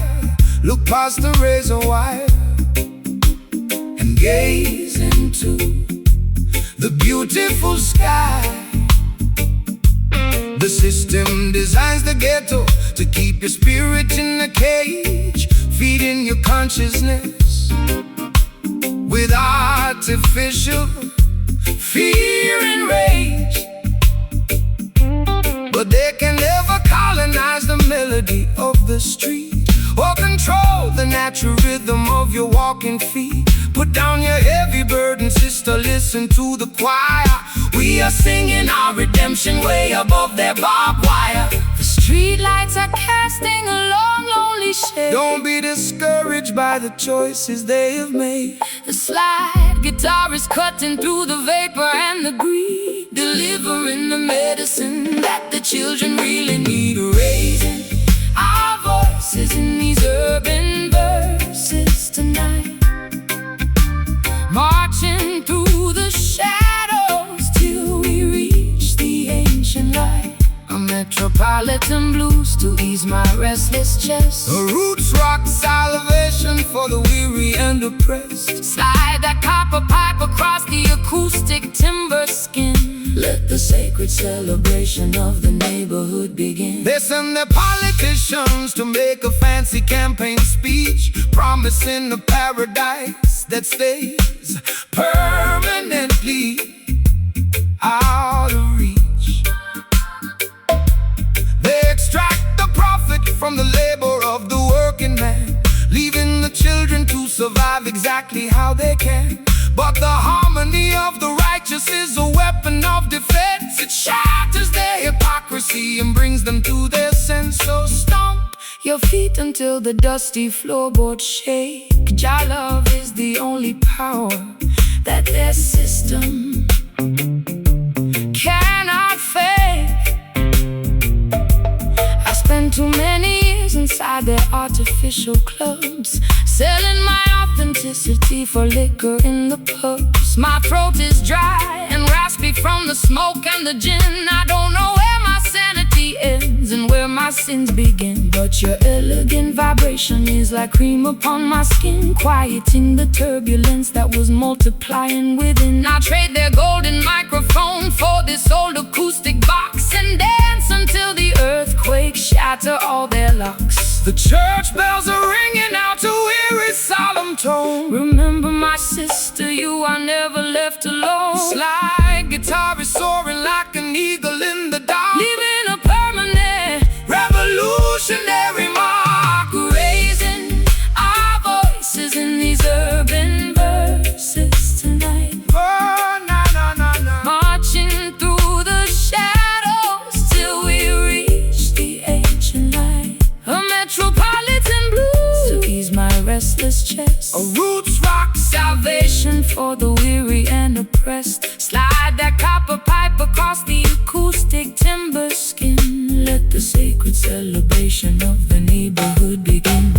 A: Look past the razor wire and gaze into the beautiful sky. The system designs the ghetto to keep your spirit in a cage, feeding your consciousness with artificial fear and rage. But they can never colonize the melody of the street or control the natural rhythm of your walking feet. Put down your heavy burden, sister, listen to the choir. We are singing our redemption way above their barbed wire.
B: The street lights are casting a long, lonely shade.
A: Don't be discouraged by the choices they have made.
B: The slide guitar is cutting through the vapor and the greed, delivering the medicine that the children really need. Raising our voices in these urban verses tonight, marching through the shadows till we reach the ancient light.
A: A
B: Metropolitan blues to ease my restless chest.
A: The roots rock salvation for the weary and oppressed.
B: Slide that copper pipe across the acoustic timber skin. Let the sacred celebration of the neighborhood begin.
A: They send their politicians to make a fancy campaign speech, promising a paradise that stays permanently out of reach. They extract the profit from the labor of the working man, leaving the children to survive exactly how they can. But the harmony of the righteous is a weapon of defense. It shatters their hypocrisy and brings them to their sense. So stomp your feet until the dusty floorboards shake. Jah love is the only power that their system cannot fake. I spent too many years inside their artificial clubs, selling my authenticity for liquor in the pubs. My throat is dry and raspy from the smoke and the gin. I don't know where my sanity ends and where my sins begin, but your elegant vibration is like cream upon my skin, quieting the turbulence that was multiplying within. I trade their golden microphone for this old acoustic box and dance until the earthquake shatter all their locks. The church bells are ringing out to weary solemn tones. home.
B: Remember my sister, you are never left alone.
A: Slide guitar is soaring like an eagle in the dark,
B: Leaving a permanent
A: revolutionary mark.
B: raising our voices in these urban verses tonight.
A: Oh, na na na na.
B: Marching through the shadows till we reach the ancient light. A metropolitan blues to ease my restless chest.
A: A roots rock
B: Salvation for the weary and oppressed. Slide that copper pipe across the acoustic timber skin. Let the sacred celebration of the neighborhood begin.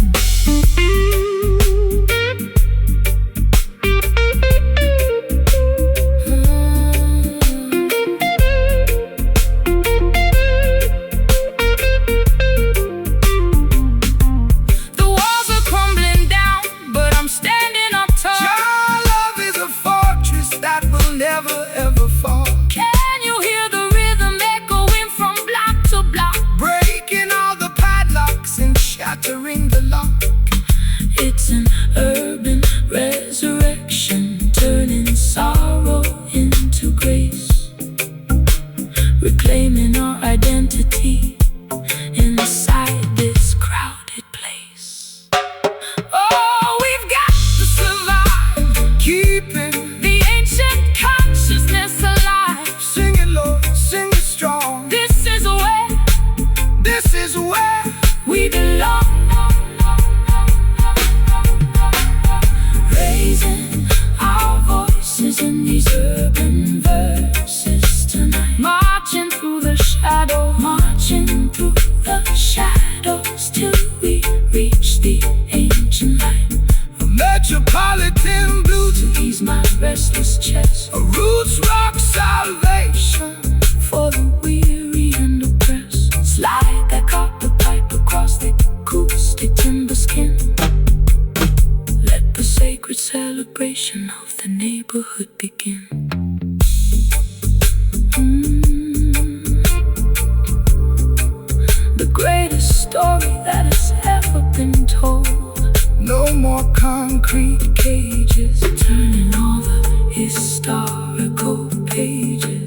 B: The walls are crumbling down, but I'm standing up tall.
A: Your love is a fortress that will never ever fall.
B: Can you hear the rhythm echoing from block to block?
A: Breaking all the padlocks and shattering the lock.
B: It's an urban resurrection, turning sorrow into grace, reclaiming our identity inside this crowded place. Oh, we've got to survive,
A: Keeping,
B: the ancient consciousness alive.
A: sing it low, sing it strong.
B: This is where
A: We
B: we belong. Raising our voices in these urban verses tonight. Marching through the shadows till we reach the ancient light.
A: a metropolitan blue to
B: Ease my restless chest.
A: a roots rock salvation.
B: For the weary and oppressed. Slide that copper pipe across the acoustic timber skin. Let the sacred celebration of the neighborhood begin. The greatest story that has ever been told.
A: No more concrete cages,
B: Turning all the historical pages.